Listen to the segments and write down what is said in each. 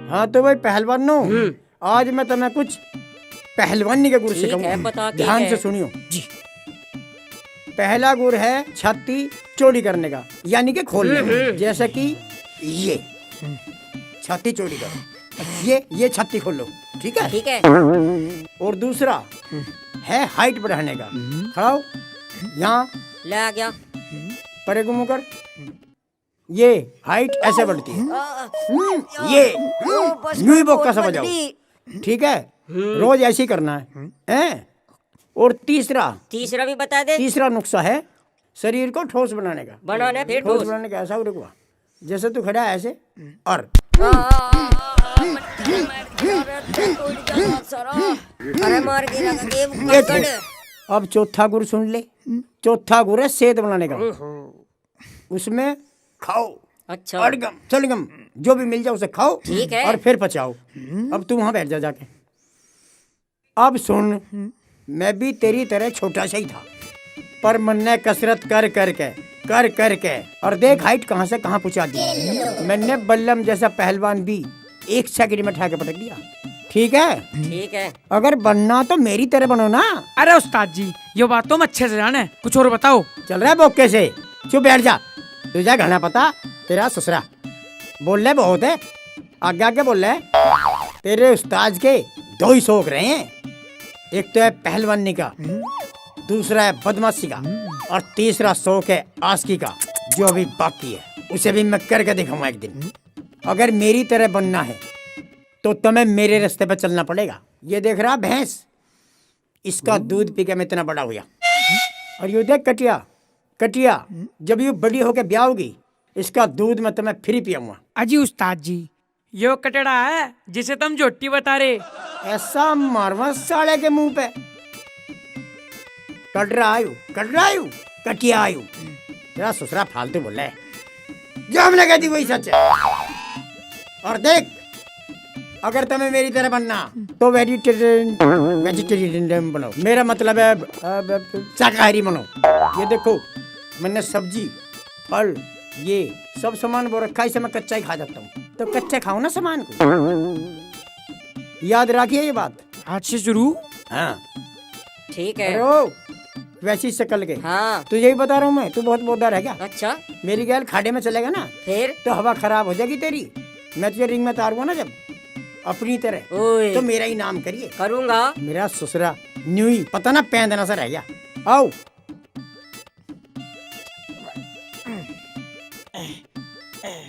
हाँ तो भाई पहलवानों, आज मैं तुम्हें कुछ पहलवानी के गुर ठीक है, सिखाऊंगा। बता के ध्यान है। से सुनियो जी। पहला गुर है छाती चौड़ी करने का, यानी कि खोलने का। जैसे कि ये छाती चौड़ी करो, ये छाती खोलो, ठीक है। ठीक है। और दूसरा है हाइट बढ़ाने का। खड़ा हो, यहाँ ले आ गया। परे को मुंह कर। ये हाइट ऐसे बढ़ती है। ये यूं ही बोका समझ जाओ, ठीक है। रोज ऐसे ही करना है, हैं? और तीसरा भी बता दे। तीसरा नुस्खा है शरीर को ठोस बनाने का। बनाने फिर ठोस ठोस। बनाने का ऐसा रुकवा, जैसे तू खड़ा है ऐसे, और अरे मार गिरा ये ठोस। अब चौथा गुर सुन ले। चौथा गुर है सेहत बनाने का। उसमें खाओ, अच्छा, अड़गम सलगम जो भी मिल जाए उसे खाओ, ठीक है। और फिर पचाओ। अब तू वहां बैठ जा जाके। अब सुन, मैं भी तेरी तरह छोटा सा ही था, पर मन ने कसरत कर करके और देख हाइट कहां से कहां पहुंचा दी। मैंने बल्लम जैसा पहलवान भी 1 सेकंड में उठा के पटक दिया, ठीक है। ठीक है। अगर बनना तो मेरी तरह बनो ना। अरे उस्ताद जी, ये बात तो मैं अच्छे से जाने, कुछ और बताओ। चल रहा है बोके से, चुप बैठ जा। तुझे घना पता तेरा ससुरा बोल रहे बहुत है, आगे आगे बोल रहे। तेरे उस्ताद के 2 ही शौक रहे हैं, एक तो है पहलवानी का, दूसरा है बदमाशी का, और तीसरा शौक है आशिकी का, जो अभी बाकी है उसे भी मैं करके दिखाऊंगा एक दिन। अगर मेरी तरह बनना है तो तुम्हें मेरे रास्ते पर चलना पड़ेगा। ये देख रहा भैंस, इसका दूध पी के मैं इतना बड़ा हुआ, और ये देख कटिया, जब ये बड़ी होके ब्याह होगी, इसका दूध मैं तुम्हें फ्री पियाऊंगा। अजी उस्ताद जी, ये वो कटड़ा है जिसे तुम जोटी बता रहे। ऐसा मारवा साले के मुंह पे। कटरा आयु कटिया आयु, तेरा ससुरा फालतू बोल रहा है, जो हमने कह दी वही सच है। और देख, अगर तुम्हें मेरी तरह बनना तो वेजिटेरियन बनो, मेरा मतलब है शाकाहारी बनो। ये देखो, मैंने सब्जी फल ये सब सामान वो रखा, इसे मैं कच्चा ही खा जाता हूँ, तो कच्चा खाओ ना सामान को। याद रखिए ये बात। आज से शुरू। हाँ ठीक है। अरे वैसी शक्ल के। हाँ, तो यही बता रहा हूँ मैं, तू बहुत बोलदार है क्या? अच्छा, मेरी गैल खाड़े में चलेगा ना फिर तो हवा खराब हो जाएगी तेरी। मैं तुझे रिंग में तारूंगा ना जब अपनी तरह, ओए तो मेरा ही नाम करिए। करूँगा। मेरा ससुरा न्यू ही पता ना पैंदना सा रह गया। आओ,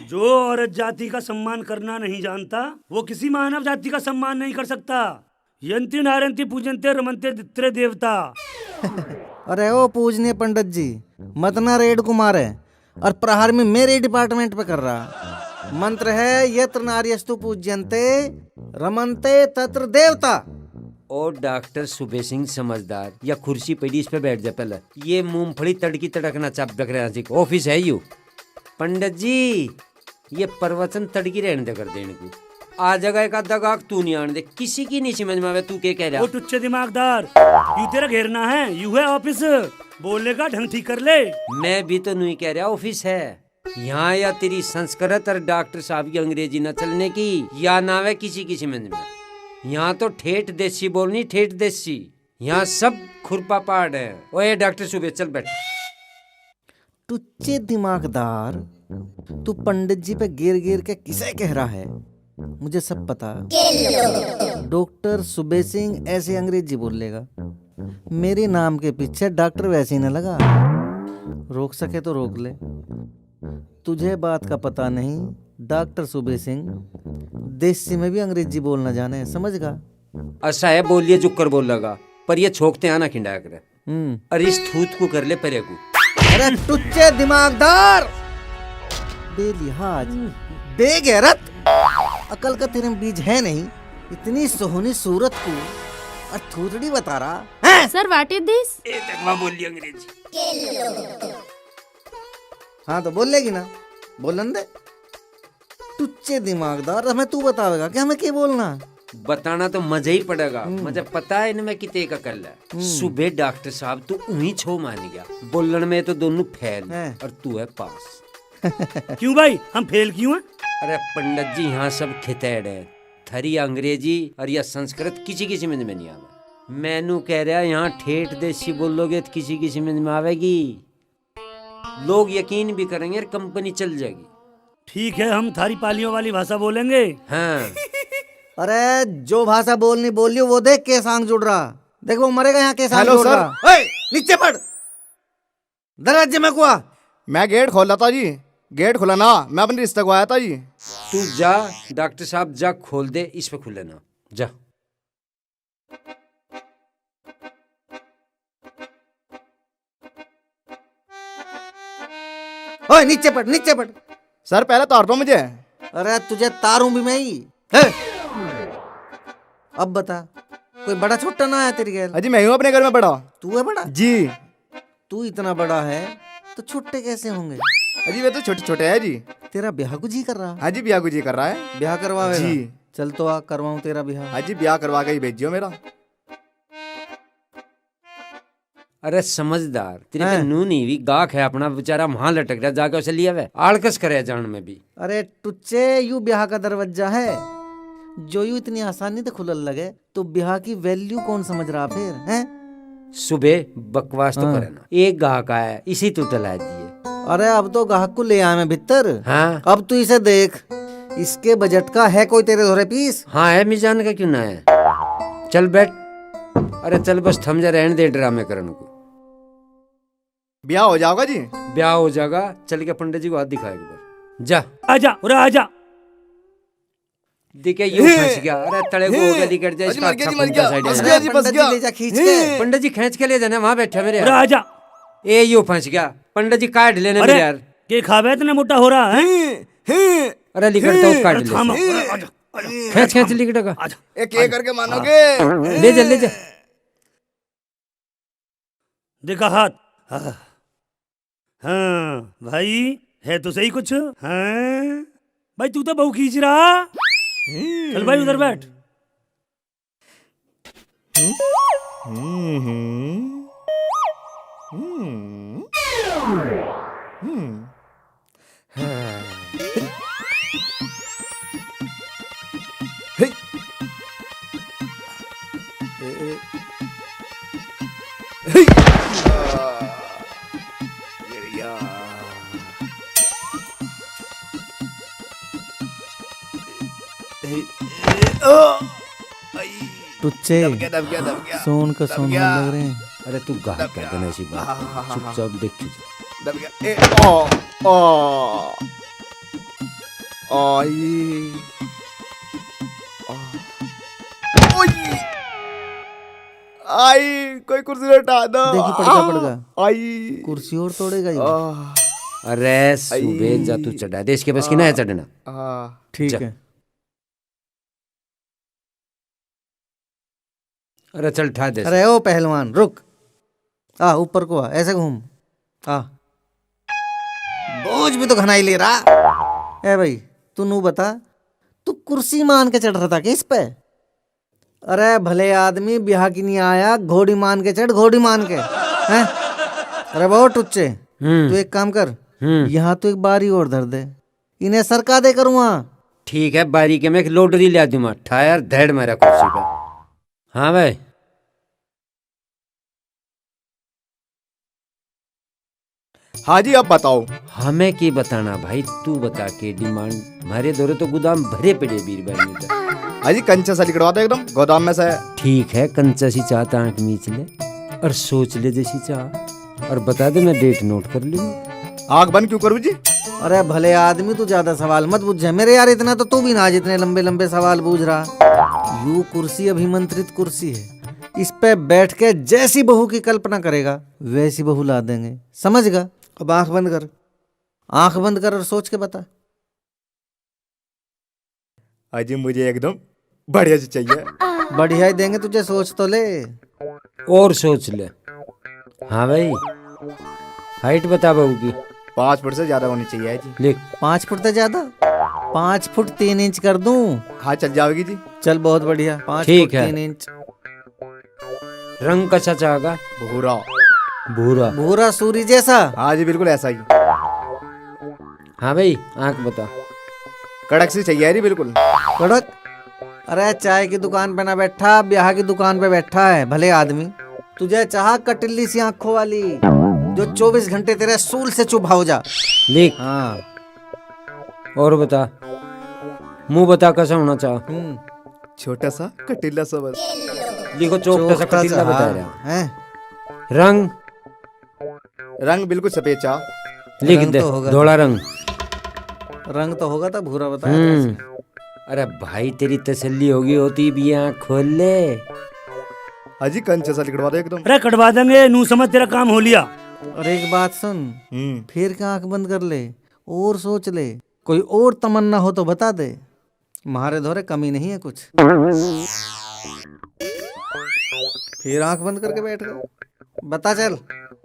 जो औरत जाति का सम्मान करना नहीं जानता, वो किसी मानव जाति का सम्मान नहीं कर सकता। यंति नारंति पूजनते रमनते दित्रे देवता। अरे ओ पूजनीय पंडित जी, मत ना रेड कुमार है और प्रहार में मेरे डिपार्टमेंट पे कर रहा। मंत्र है यत्र नार्यस्तु पूज्यन्ते रमन्ते तत्र देवता। और डॉक्टर सुबह सिंह समझदार, या कुर्सी पड़ी इस पे बैठ जा पहले। ये मूंगफली तड़की तड़कना चाप बक रहा जी, ऑफिस है यू। पंडित जी, ये प्रवचन तड़की रहने दे कर देने को आ जगह का दगाक तू नहीं आने दे, किसी की नहीं समझ में आवे तू क्या कह रहा। वो टुच्चे दिमागदार, यू तेरा घेरना है, यू है ऑफिस, बोलने का ढंग ठीक कर ले। मैं भी तो नहीं कह रहा ऑफिस है यहाँ, या तेरी संस्कृत और डॉक्टर साहब की अंग्रेजी न चलने की, या ना वे किसी की समझ में। यहाँ तो ठेठ देसी बोलनी, ठेठ देसी, यहाँ सब खुरपा पाड़ है। ओए डॉक्टर सुबह चल बैठ। टुच्चे दिमागदार, तू पंडित जी पे गिर गिर के किसे कह रहा है? मुझे सब पता। डॉक्टर सुबह सिंह ऐसे अंग्रेजी बोलेगा, मेरे नाम के पीछे डॉक्टर वैसे ही न लगा। रोक सके तो रोक ले। तुझे बात का पता नहीं, डॉक्टर सुबह सिंह देसी में भी अंग्रेजी बोलना जाने, समझ गा? ऐसा है, बोलिए जुक्कर बोल लगा, पर ये छोकते आना खिंडाया करे। अरे इस थूत को कर ले परे को। अरे टुच्चे दिमागदार, बेलिहाज, बेगैरत, अकल का तेरे में बीज है नहीं। इतनी सोहनी सूरत को और थूतड़ी बता रहा है। Sir what is this? बोली अंग्रेजी। हाँ तो बोल लेगी ना, बोलन दे। टुच्चे दिमागदार, हमें तू बतावेगा कि हमें क्या बोलना? बताना तो मजा ही पड़ेगा, मुझे पता है इनमें कितने का कर है। सुबह डॉक्टर साहब तू उन्हीं छो मान गया, बोलन में तो दोनों फेल है। और तू है पास। क्यों भाई, हम फेल क्यों हैं? अरे पंडित जी यहाँ सब खितैड़ है, थरी अंग्रेजी और या संस्कृत किसी की समझ में नहीं आवे। मैनू कह रहा यहाँ ठेठ देसी बोलोगे तो किसी की समझ में आवेगी, लोग यकीन भी करेंगे और कंपनी चल जाएगी। ठीक है, हम थारी पालियों वाली भाषा बोलेंगे। हाँ अरे जो भाषा बोलनी बोलियो, वो देख के सांग जुड़ रहा, देख वो मरेगा यहाँ के सांग हेलो जुड़ सर। रहा। ओए, नीचे पड़, दरवाजे में कुआ। मैं गेट खोल रहा था जी, गेट खुला ना, मैं अपने रिश्ते को आया था जी। तू जा, डॉक्टर साहब जा खोल दे, इस पे खुले ना जा। ओए नीचे पड़, नीचे पड़। सर पहले तार दो मुझे। अरे तुझे तारूं भी मैं ही है। अब बता, कोई बड़ा छोटा ना है तेरी गैल? अजी मैं हूँ अपने घर में बड़ा। तू है बड़ा? जी तू इतना बड़ा है तो छोटे कैसे होंगे? अजी वे तो छोटे छोटे है जी। तेरा ब्याह कुछ ही कर रहा? हाँ जी ब्याह जी कर रहा है। ब्याह करवावेगा? जी। चल तो आ, करवाऊं तेरा ब्याह। हाँ जी ब्याह करवा के ही भेजियो मेरा। अरे समझदार, तेरे हैं? पे नू नहीं हुई, गाक है अपना बेचारा वहां लटक रहा, जाके उसे लिया वे, आड़कस करे जान में भी। अरे टुच्चे, यू ब्याह का दरवाजा है जो यू इतनी आसानी से खुलल लगे तो ब्याह की वैल्यू कौन समझ रहा फिर हैं? सुबह बकवास तो हाँ। करे ना, एक गाहक आया इसी तू टला दिए। अरे अब तो ग्राहक को ले आया मैं भीतर। हाँ अब तू इसे देख, इसके बजट का है कोई तेरे धोरे पीस? हाँ है, मिजान का क्यों ना है। चल बैठ, अरे चल बस थम जा, रहने दे ड्रामे करने को। ब्याह हो जाओगा जी। ब्याह हो जाएगा, चल के पंडित जी को हाथ दिखा एक बार। जा आजा उरे आजा। दिखे यूं फंस गया, अरे तड़े को हो गया, दिखट जाए अजी इसका मर गया अच्छा जी, मर खूंटा गया। साइड फंस है। गया जी, फंस पंडित गया। जी ले जा खींच के। पंडित जी खींच के ले जाना, वहां बैठा मेरे उरे यार। आजा। ए यूं फंस गया, पंडित जी काट लेने अरे मेरे यार। के खावे इतने मोटा हो रहा है। अरे लिखट तो काट अरे थाम, ले, उरे आजा, आजा, खींच खींच लिखट का आजा। एक एक करके मानोगे। ले जा ले जा। देखा हाथ। हाँ भाई है तो सही कुछ। हाँ भाई तू तो बहु खींच रहा। चल भाई उधर बैठ। टुच्चे, दब गया। सोन का सोन गया। लग रहे हैं। अरे तू गाहक कर देना ऐसी बात, चुपचाप देख तुझे। दब गया। ए ओ आई ओई आई कोई कुर्सी हटा दो। देखी पड़गा। आई कुर्सी और तोड़ेगा ये। अरे सुबह जा तू चढ़ा दे, इसके बस की ना है चढ़ना। ठीक जा। है। अरे चल ठा दे। अरे ओ पहलवान रुक, आ ऊपर को आ, ऐसे घूम आ। बोझ भी तो घनाई ले रहा। ए भाई तू नू बता, तू कुर्सी मान के चढ़ रहा था किस पे? अरे भले आदमी ब्याह की नहीं आया, घोड़ी मान के चढ़, घोड़ी मान के हैं? अरे बहुत टुच्चे, तू एक काम कर, यहाँ तो एक बारी और धर दे, इन्हें सरका दे करूँगा। ठीक है, बारी के मैं एक लोटरी ले दूंगा, टायर धड़ मेरा कुर्सी पे। हाँ भाई हाँ जी अब बताओ। हमें की बताना भाई, तू बता के डिमांड। हमारे दौरे तो गोदाम भरे पड़े बीर भाई मीटर। हाँ जी कंचा सा लिखवा दो एकदम गोदाम में से। ठीक है, कंचा सी चाह आंख मीच ले और सोच ले जैसी चाह, और बता दे मैं डेट नोट कर लूंगा। आँख बंद क्यों करूँ जी? अरे भले आदमी तू ज्यादा सवाल मत पूछ मेरे यार, इतना तो तू भी ना जितने लंबे लंबे सवाल पूछ रहा। यू कुर्सी अभिमंत्रित कुर्सी है, इस पे बैठ के जैसी बहू की कल्पना करेगा वैसी बहू ला देंगे, समझगा? अब आंख बंद कर, आंख बंद कर और सोच के बता। अजी मुझे एकदम बढ़िया से चाहिए। बढ़िया ही देंगे तुझे, सोच तो ले। और सोच ले। हाँ भाई हाइट बता बहू की। 5 फुट से ज्यादा होनी चाहिए जी। लिख। 5 फुट से ज्यादा? 5 फुट 3 इंच कर दूं? हाँ चल जाओगी जी। चल बहुत बढ़िया, 5 ठीक फुट है। 3 इंच। रंग कैसा चाहेगा? भूरा। भूरा। भूरा सूरी जैसा? हाँ जी बिल्कुल ऐसा ही। हाँ भाई आंख बता। कड़क सी चाहिए यारी बिल्कुल। कड़क? अरे चाय की दुकान पे ना बैठा, ब्याह की दुकान पे बैठा है भले आदमी। तुझे चाह कटिल्ली सी आंखों वाली जो 24 घंटे तेरे सूल से चुभा हो जा। लिख हाँ। और बता, मुंह बता कैसा होना चाह। छोटा सा कटीला सा बस। लिखो चौकटा सा कटीला बता हाँ, रहा। हैं? रंग रंग बिल्कुल सफेद चाह। लिख रंग दे, तो होगा। धोला रंग। रंग तो होगा तो भूरा बताया कैसे? अरे भाई तेरी तसल्ली होगी होती भी आँख खोल ले। हाजी कंचे सा लिखवा दो एकदम। अरे कटवा देंगे, नू समझ तेरा काम हो लिया। और एक बात सुन, फिर क्या आंख बंद कर ले और सोच ले, कोई और तमन्ना हो तो बता दे, मारे धोरे कमी नहीं है कुछ। फिर आंख बंद करके बैठ गए। बता चल,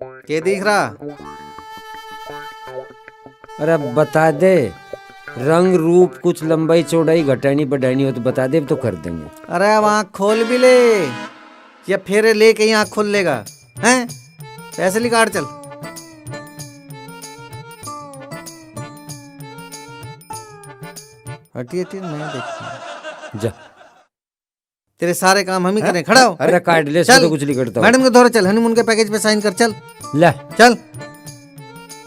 क्या दिख रहा? अरे बता दे, रंग रूप कुछ लंबाई चौड़ाई घटानी बढ़ानी हो तो बता दे, तो कर देंगे। अरे अब आंख खोल भी ले या फेरे लेके ही आंख खोल लेगा हैं? पैसे निकाल चल। हटी हटी मैं देखती जा तेरे सारे काम हम ही करें। खड़ा हो। अरे कार्ड ले, चल तो कुछ नहीं करता। मैडम के दौरे चल, हनीमून के पैकेज पे साइन कर। चल ले चल।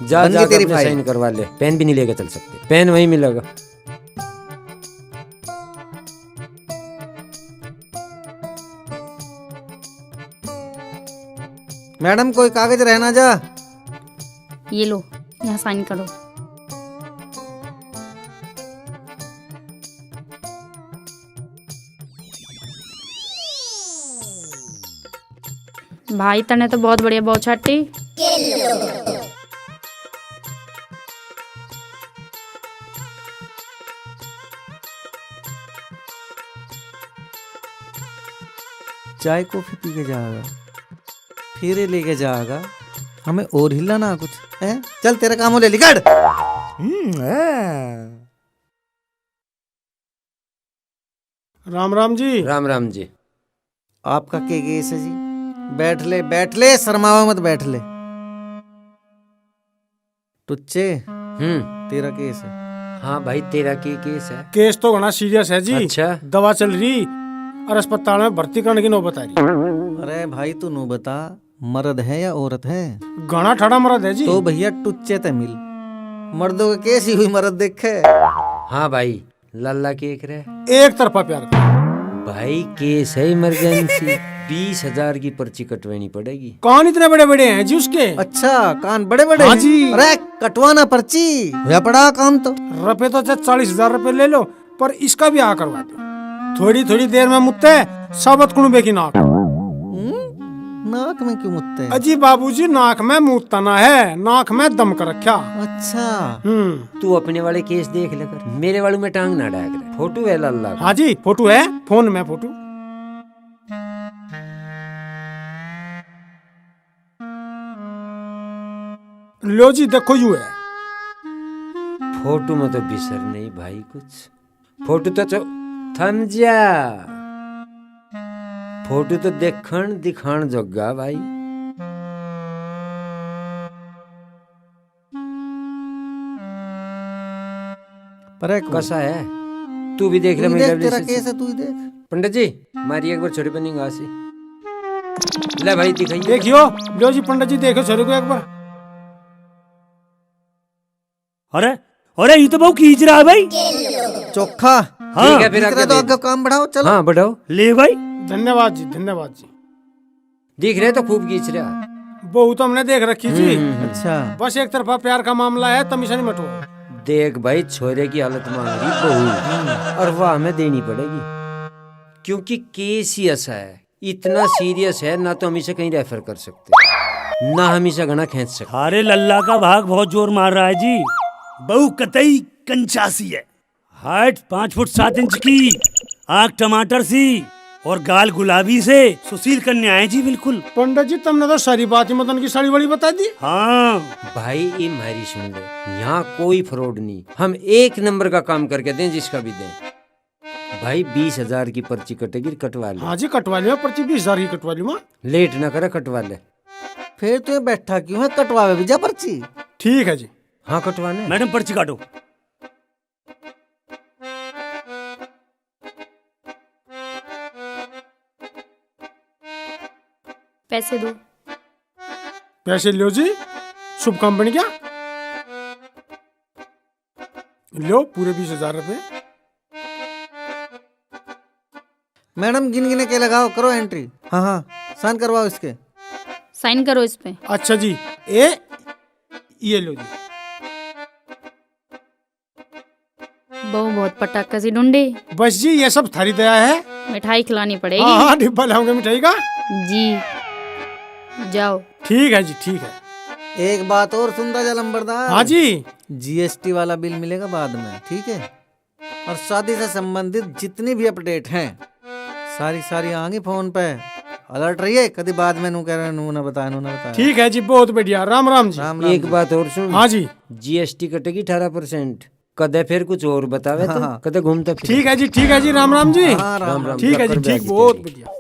जा बन जा गई तेरी अपने फाइल। साइन करवा ले। पेन भी नहीं लेकर चल सकते, पेन वहीं मिलेगा। मैडम कोई कागज रहना जा। ये लो, यहाँ साइन करो। भाई तने तो बहुत बढ़िया बहुत छाटी। चाय कॉफी पी के जाएगा, फिर लेके जाएगा, हमें और हिला ना कुछ है। चल तेरा काम हो ले, लिखड़। राम राम जी। राम राम जी। आपका क्या केस है जी? बैठ ले, शर्मावा मत, बैठ ले। टुच्चे, तेरा केस है। हाँ भाई तेरा की केस है। केस तो घना सीरियस है जी। अच्छा। दवा चल रही और अस्पताल में भर्ती करने की नौबत आ रही। अरे भाई तू नो बता, मर्द है या औरत है? घना ठड़ा मरद है जी। तो भैया टुच्चे ते मिल, मर्दों के केस ही हुई मर्द देखे। हाँ भाई लल्ला केक रहे। एक तरफा प्यार का। भाई केस है इमरजेंसी, 20,000 की पर्ची कटवानी पड़ेगी। कान इतने बड़े बड़े हैं जी उसके। अच्छा, कान बड़े बड़े? हाँ जी। अरे कटवाना पर्ची हुआ पड़ा काम तो। रुपए तो 40,000 रुपए ले लो, पर इसका भी आ करवा दो। थोड़ी थोड़ी देर में मुत्ते साबत कुणबे की नाक। नाक में क्यों मुत्ते हैं? अजी बाबूजी, नाक में मुत्ता ना है, नाक में दम कर रखा। अच्छा। तू अपने वाले केस देख लेकर, मेरे वालों में टांग ना डाल रहे। फोटो है लल्ला का। हाँ जी फोटो है, फोन में फोटो। लो जी देखो यू है। फोटो में तो बिसर नहीं भाई कुछ। फोटो तो थम जा, फोटो तो देखण दिखाण जोगा भाई। पर कैसा है तू भी देख ले। तेरा केस है, तू ही देख। पंडित जी मारिए एक बार छोटे बनी घासी। ले भाई दिखाइए। देखियो, लो जी पंडित जी देखो छोरे को एक बार। अरे अरे ये तो बहुत खींच रहा है भाई। चोखा। हाँ, ठीक है फिर आगे तो आगे काम बढ़ाओ। चलो। हाँ बढ़ाओ। ले भाई। धन्यवाद जी, धन्यवाद जी। दिख रहे तो खूब खींच रहा। बहुत हमने देख रखी जी। अच्छा, बस एक तरफा प्यार का मामला है, तमिशन मटो। देख भाई छोरे की हालत मांग रही बहू, और वह हमें देनी पड़ेगी क्योंकि केस ही ऐसा है, इतना सीरियस है ना तो हम इसे कहीं रेफर कर सकते ना हम इसे घना खींच सकते। अरे लल्ला का भाग बहुत जोर मार रहा है जी। बहु कतई कंचासी है, हाइट 5 फुट 7 इंच की, आँख टमाटर सी और गाल गुलाबी से, सुशील कन्या है जी बिल्कुल। पंडित जी तुमने तो सारी बात ही मदन की साड़ी बड़ी बता दी। हाँ भाई ये हमारी सुन ले, यहाँ कोई फ्रॉड नहीं, हम एक नंबर का काम करके दें जिसका भी दें। भाई 20,000 की पर्ची कटेगी, कटवा ले। हाँ जी कटवा लियो पर्ची, 20,000 की कटवा लियो। लेट ना करे, कटवा ले। फिर तू बैठा क्यों है? कटवावे भी जा पर्ची। ठीक है जी। हाँ कटवाने। मैडम पर्ची काटो। पैसे दो। पैसे लो जी, शुभ काम बन गया। लो पूरे 20,000 रुपए। मैडम गिन गिने के लगाओ, करो एंट्री। हाँ हाँ, साइन करवाओ इसके। साइन करो इस पे। अच्छा जी, ये लो जी। बहू बहुत पटाखा सी ढूंढे। बस जी, ये सब थारी दया है। मिठाई खिलानी पड़ेगी। हाँ हाँ, डिब्बा लाऊंगा मिठाई का। जी जाओ। ठीक है जी, ठीक है। एक बात और सुनता जा लंबरदार। हाँ जी। जीएसटी वाला बिल मिलेगा बाद में, ठीक है? और शादी से संबंधित जितनी भी अपडेट हैं सारी आएंगी फोन पे। अलर्ट रहिए, कभी बाद में नू कह रहे नू ना बताया। ठीक है जी, बहुत बढ़िया। राम राम जी। राम राम एक जी। बात और सुन। हाँ जी। जीएसटी कटेगी 18%। कदे फिर कुछ और बतावे तो हाँ। कदे घूमता फिर। ठीक है जी, ठीक है जी। राम राम जी। हाँ, राम राम। ठीक है जी, कर ठीक, बैठ बहुत के। बढ़िया।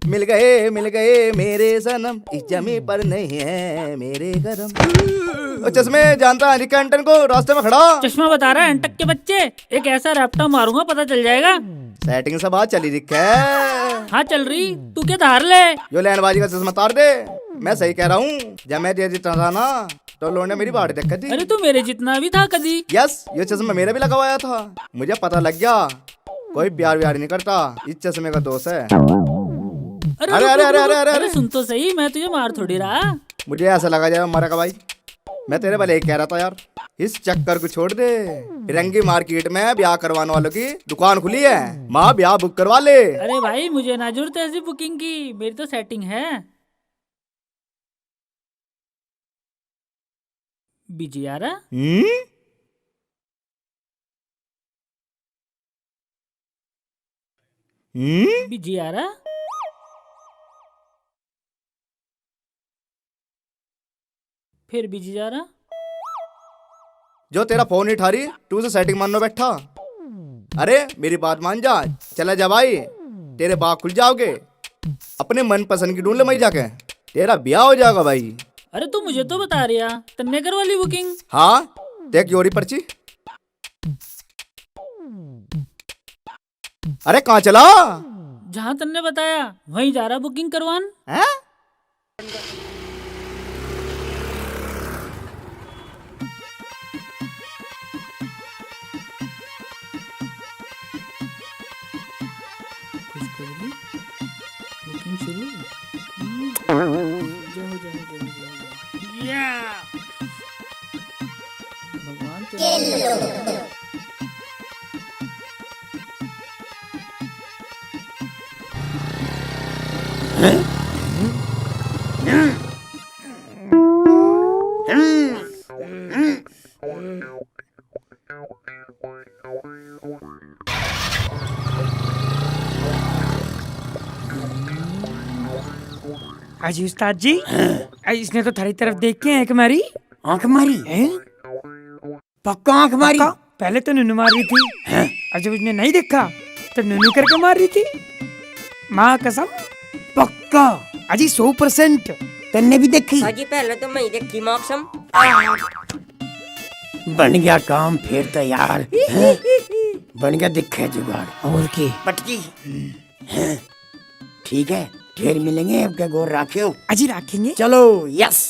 मिल गए मेरे सनम, इस जमी पर नहीं है मेरे गरम। ओ चश्मे, जानता है कैंटन को रास्ते में खड़ा। चश्मा बता रहा है अंटक के बच्चे। एक ऐसा रैप्टा मारूंगा, पता चल जाएगा। सेटिंग से बात चली दिख है। हाँ चल रही, तू क्या धार ले। यो लैंडबाजी का चश्मा तार दे। मैं सही कह रहा हूँ, जब मैं तेरे जितना था ना तो लोगों ने मेरी बात देखी थी। अरे तू मेरे जितना भी था कदी। यस, ये चश्मा मेरा भी लगवाया था। मुझे पता लग गया कोई प्यार व्यार नहीं करता, इस चश्मे का दोष है। अरे अरे, रुक, अरे, रुक, अरे, रुक, अरे, अरे। सुन तो सही, मैं तुझे मार थोड़ी रहा। मुझे ऐसा लगा जाए मारा का भाई। मैं तेरे भले ही कह रहा था यार, इस चक्कर को छोड़ दे। फिरंगी मार्केट में ब्याह करवाने वालों की दुकान खुली है, माँ ब्याह बुक करवा ले। अरे भाई मुझे ना जरूरत है ऐसी बुकिंग की, मेरी तो सेटिंग है। बीजी आ रहा। बीजी आ रहा। फिर बीजी जा रहा। जो तेरा फोन नहीं उठा रही, तू से सेटिंग मानने बैठा। अरे मेरी बात मान जा, चला जा भाई, तेरे बाग खुल जाओगे। अपने मन पसंद की ढूंढ ले मई जाके, तेरा ब्याह हो जाएगा भाई। अरे तू मुझे तो बता रिया तन्ने कर वाली बुकिंग। हाँ देख योरी पर्ची। अरे कहाँ चला? जहाँ तन्ने बताया वहीं जा रहा बुकिंग करवान। हैं? बुकिंग शुरू। जाओ भगवान तेरा। अजी उस्ताद जी, इसने तो थारी तरफ देख के आंख मारी। आंख मारी है? पक्का आंख मारी? पहले तो नुनू मार रही थी, और जब उसने नहीं देखा तो नुनू करके मार रही थी। माँ कसम। पक्का अजी 100%। तन्ने भी देखी? हाजी पहले तो मैं ही देखी मौसम। बन गया काम फिर तो यार। हैं? बन गया दिखे जुगाड़। और की पटकी। हैं? ठीक है, फिर मिलेंगे। अब क्या गौर राखियो? अजी रखेंगे। चलो यस।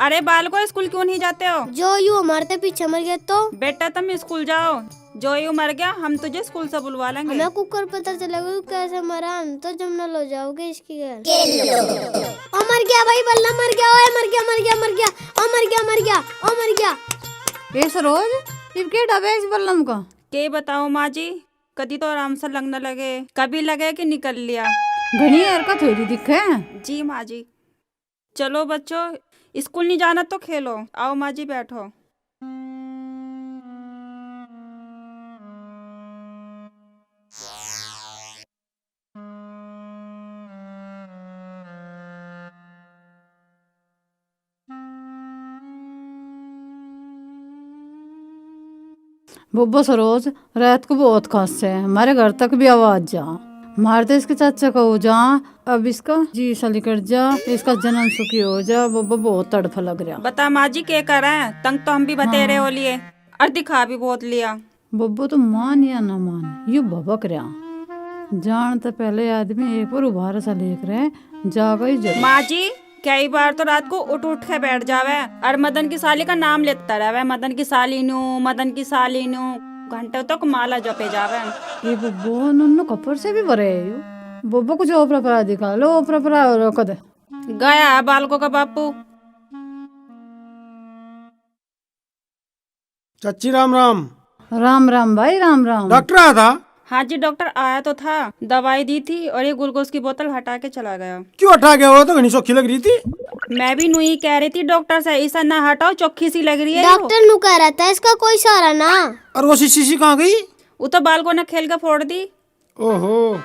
अरे बालको स्कूल क्यों नहीं जाते हो? जो यू हमारे पीछे मर गया तो बेटा तुम स्कूल जाओ, जो यू मर गया हम तुझे स्कूल से बुलवा लेंगे। हमें कुकर पता चलेगा तू कैसे मरा, हम तो जमना लो जाओगे इसकी घर। ओ मर गया भाई, बल्ला मर गया। ओए मर गया मर गया मर गया। ओ मर गया मर गया। ओ मर गया। ये सरोज टिपके डबे इस बल्लम को के बताओ माँ जी, कभी तो आराम से लगने लगे, कभी लगे कि निकल लिया। घनी हरकत हुई दिखे। जी माँ जी। चलो बच्चों, स्कूल नहीं जाना तो खेलो। आओ माँ जी बैठो। बुब्बो सरोज, रात को बहुत खांसते है, हमारे घर तक भी आवाज जा। मारते इसके चाचा का हो जा, अब इसका जी साली कट जा, इसका जन्म सुखी हो जा। बब्बा बहुत तड़फ लग रहा। बता माँ जी क्या कर रहे हैं? तंग तो हम भी बतेरे हो लिए और दिखा भी बहुत लिया। बब्बो तो मान या ना मान यू भबक रहा। जान तो पहले आदमी एक बार उभार सा लेकर रहे जागा ही जरूर। माँ जी कई बार तो रात को उठ उठ के बैठ जावे और मदन की साली का नाम लेता रहे, मदन की साली नू, मदन की साली नू, घंटों तक माला जपे जावे। ये बब्बो नुन्नु कपड़ से भी भरे है यू। बब्बो कुछ ओपरा परा दिखा लो, ओपरा परा रोक दे। गया है बालकों का बापू। चाची राम राम। राम राम भाई राम राम। डॉक्टर आया था? हाँ जी डॉक्टर आया तो था, दवाई दी थी और ये ग्लूकोज की बोतल हटा के चला गया। क्यों हटा गया? वो तो घनी सौखी लग रही थी। मैं भी नुई कह रही थी डॉक्टर से, ऐसा ना हटाओ, चौखी सी लग रही है। डॉक्टर नु कह रहा था इसका कोई सहारा ना। और वो शीशी कहाँ गई? वो तो बालकों ने खेल के फोड़ दी। ओहो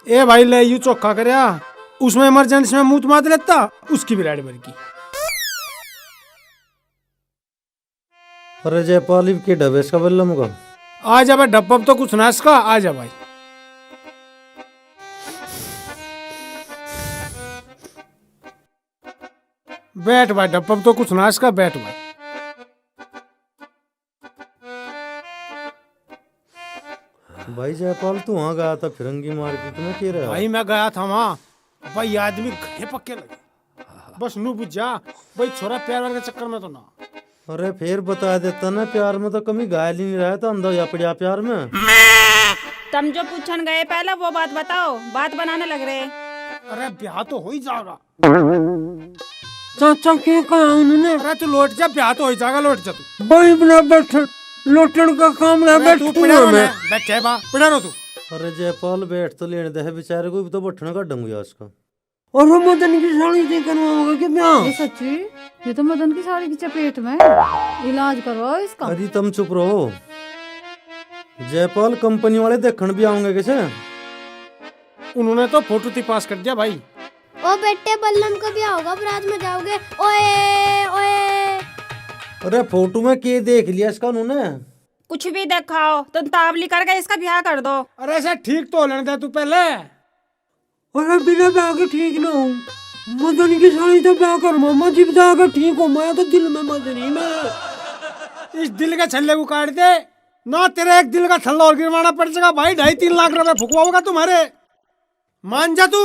ए भाई ले यू चौखा करया, उसमें इमरजेंसी में मुंह मार लेता, उसकी भी राइड भर की। अरे जयपाल के डबे इसका बल्लम का आ जा भाई, डब्बा तो कुछ ना इसका। आ जा भाई। बैठ भाई, डब्बा तो कुछ ना इसका। बैठ भाई। भाई जयपाल तू वहाँ गया था फिरंगी मार्केट में क्या रहा? भाई मैं गया था वहाँ, भाई आदमी घने पक्के लगे। बस नू बुझ जा भाई, छोरा प्यार वाले के चक्कर में तो ना। अरे फिर बता देता ना, प्यार में तो कमी घायल ही नहीं रहा था, अंधा या पड़ा प्यार में। तुम जो पूछन गए पहले वो बात बताओ, बात बनाने लग रहे। अरे ब्याह तो हो ही जाएगा। चाचा क्या कहा उन्होंने? अरे तू लौट जा, ब्याह तो हो ही जाएगा, लौट जा तू। भाई बना बैठ, लोटन का काम ना बैठ। तू पिड़ा रो ना, बैठे बा पिड़ा रो तू। अरे जयपाल बैठ तो लेने दे बेचारे को, तो बैठने का डंगू उसका। और वो मदन की साड़ी से करवाओगे क्या ब्याह? ये सच्ची, ये तो मदन की साड़ी की चपेट में, इलाज करवाओ इसका। अरे तुम चुप रहो। जयपाल कंपनी वाले देखने भी आओगे कैसे? उन्होंने तो फोटो ती पास कर दिया भाई। ओ बेटे बल्लम का ब्याह होगा, बारात में जाओगे। ओए ओए अरे फोटो में के देख लिया इसका उन्होंने? कुछ भी दिखाओ तो तावली करके इसका ब्याह कर दो। अरे ऐसा ठीक तो लेने दे तू पहले। अरे बिना ब्याह के ठीक ना हो, मदन की साड़ी तो ब्याह कर मामा जी, ब्याह के ठीक हो। मैं तो दिल में मदनी में। इस दिल के छल्ले को काट दे ना, तेरे एक दिल का छल्ला और गिरवाना पड़ जाएगा भाई। 2.5-3 लाख रुपए फुकवाओगा तुम्हारे, मान जा तू।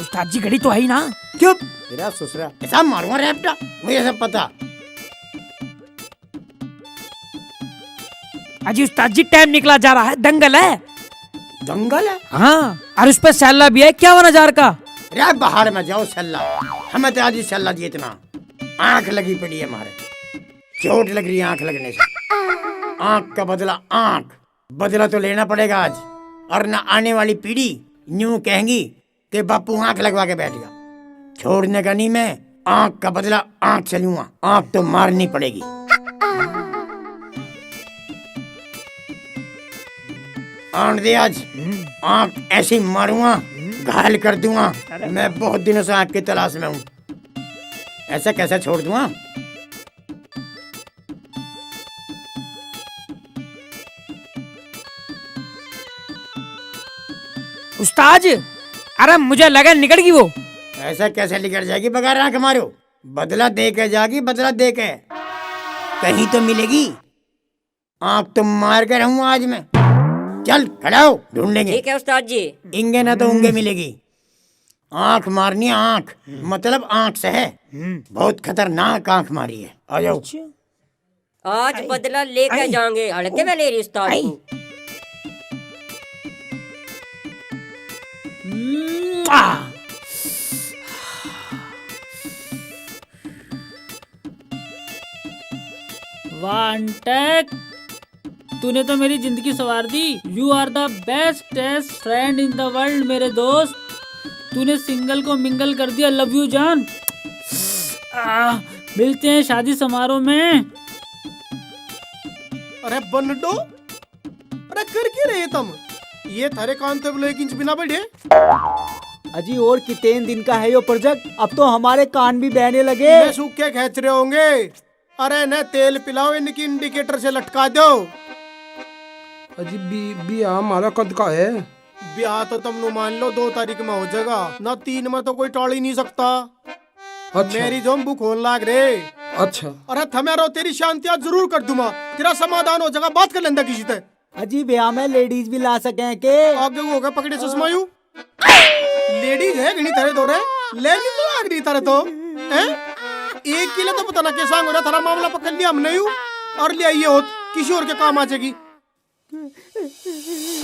उस्ताद जी घड़ी तो है ही ना। चुप तेरा ससुरा, ऐसा मारूंगा रैपटा, मुझे सब पता। अजी उस्ताद जी टाइम निकला जा रहा है, दंगल है। दंगल है? हाँ, और उस पर सैला भी है 51,000 का। अरे बाहर में जाओ सल्ला, हमें तो आज ही सल्ला दिए इतना। आंख लगी पड़ी है हमारे, चोट लग रही है आंख लगने से। आंख का बदला आंख, बदला तो लेना पड़ेगा आज। और न आने वाली पीढ़ी यूं कहेंगी कि बापू आंख लगवा के बैठ गया। छोड़ने का नहीं मैं, आंख का बदला आंख से लूंगा। आंख तो मारनी पड़ेगी। आंख दे आज, आंख ऐसी मारूंगा, घायल कर दूंगा। मैं बहुत दिनों से आंख की तलाश में हूँ, ऐसा कैसे छोड़ दूंगा? उस्ताद अरे मुझे लगा निकल गई वो। ऐसा कैसे निकल जाएगी बगैर आंख मारो? बदला दे के जाएगी, बदला दे के। कहीं तो मिलेगी। आंख तो मार के रहूंगा आज मैं। चल खड़ा हो, ढूंढेंगे। ठीक है उस्ताद जी। इंगे ना तो उंगे मिलेगी। आंख मारनी है, आंख मतलब आंख से है। बहुत खतरनाक आंख मारी है। आ जाओ। आज बदला लेके जाएंगे, हड़के में ले रही उस्ताद को। वांटेक, तूने तो मेरी जिंदगी संवार दी। You are the best friend in the world मेरे दोस्त। तूने सिंगल को मिंगल कर दिया। लव यू जान। मिलते हैं शादी समारोह में। अरे बन्नडो, अरे कर क्या रहे तुम? ये थारे कान तो बोले 1 इंच बिना बढ़े। अजी और कितने दिन का है यो प्रोजेक्ट, अब तो हमारे कान भी बहने लगे। ये सूखे खेच रहे होंगे। अरे न तेल पिलाओ, इनकी इंडिकेटर से लटका दो। अजी बिया हमारा कद का है? ब्याह तो तुम मान लो 2 तारीख में हो जाएगा ना, 3 में तो कोई टाल ही नहीं सकता। अच्छा। मेरी जोम्बू खोल लाग रे। अच्छा। अरे थमेरो तेरी शांति आज जरूर कर दूंगा, तेरा समाधान हो जाएगा। बात कर लेंदा किसी से। अजी ब्याह में लेडीज भी ला सके के? आगे वो होगा पकड़े सुषमायु। लेडीज है घनी थारे दो रे, लेनी तो आग रही थारे तो हैं? 1 किलो तो पता ना कैसा हो रहा, थारा मामला पकड़ लिया हमने यू और ले आइए होत किसी और के काम आ जाएगी।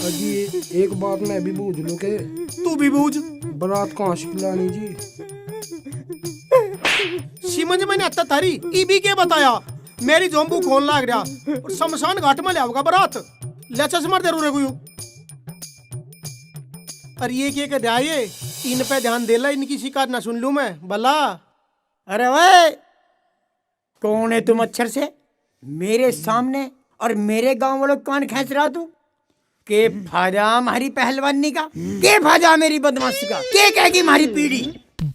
अजी एक बात मैं भी बूझ लूं के? तू भी बूझ। बारात कहाँ से लानी जी? समझ में नहीं आता थारी, ईबी के बताया मेरी जोम्बू खोल लाग रहा और शमशान घाट में ले आओगा बारात। लेचा से मार दे रे कोई। और ये क्या कर रहा है? इन पे ध्यान दे ला, इनकी शिकायत ना सुन लूं मैं भला। अरे वे कौन है तुम अक्षर से मेरे सामने और मेरे गांव वालों कान खींच रहा तू? के फायदा हमारी पहलवानी का, के फायदा मेरी बदमाशी का, के कहेगी हमारी पीढ़ी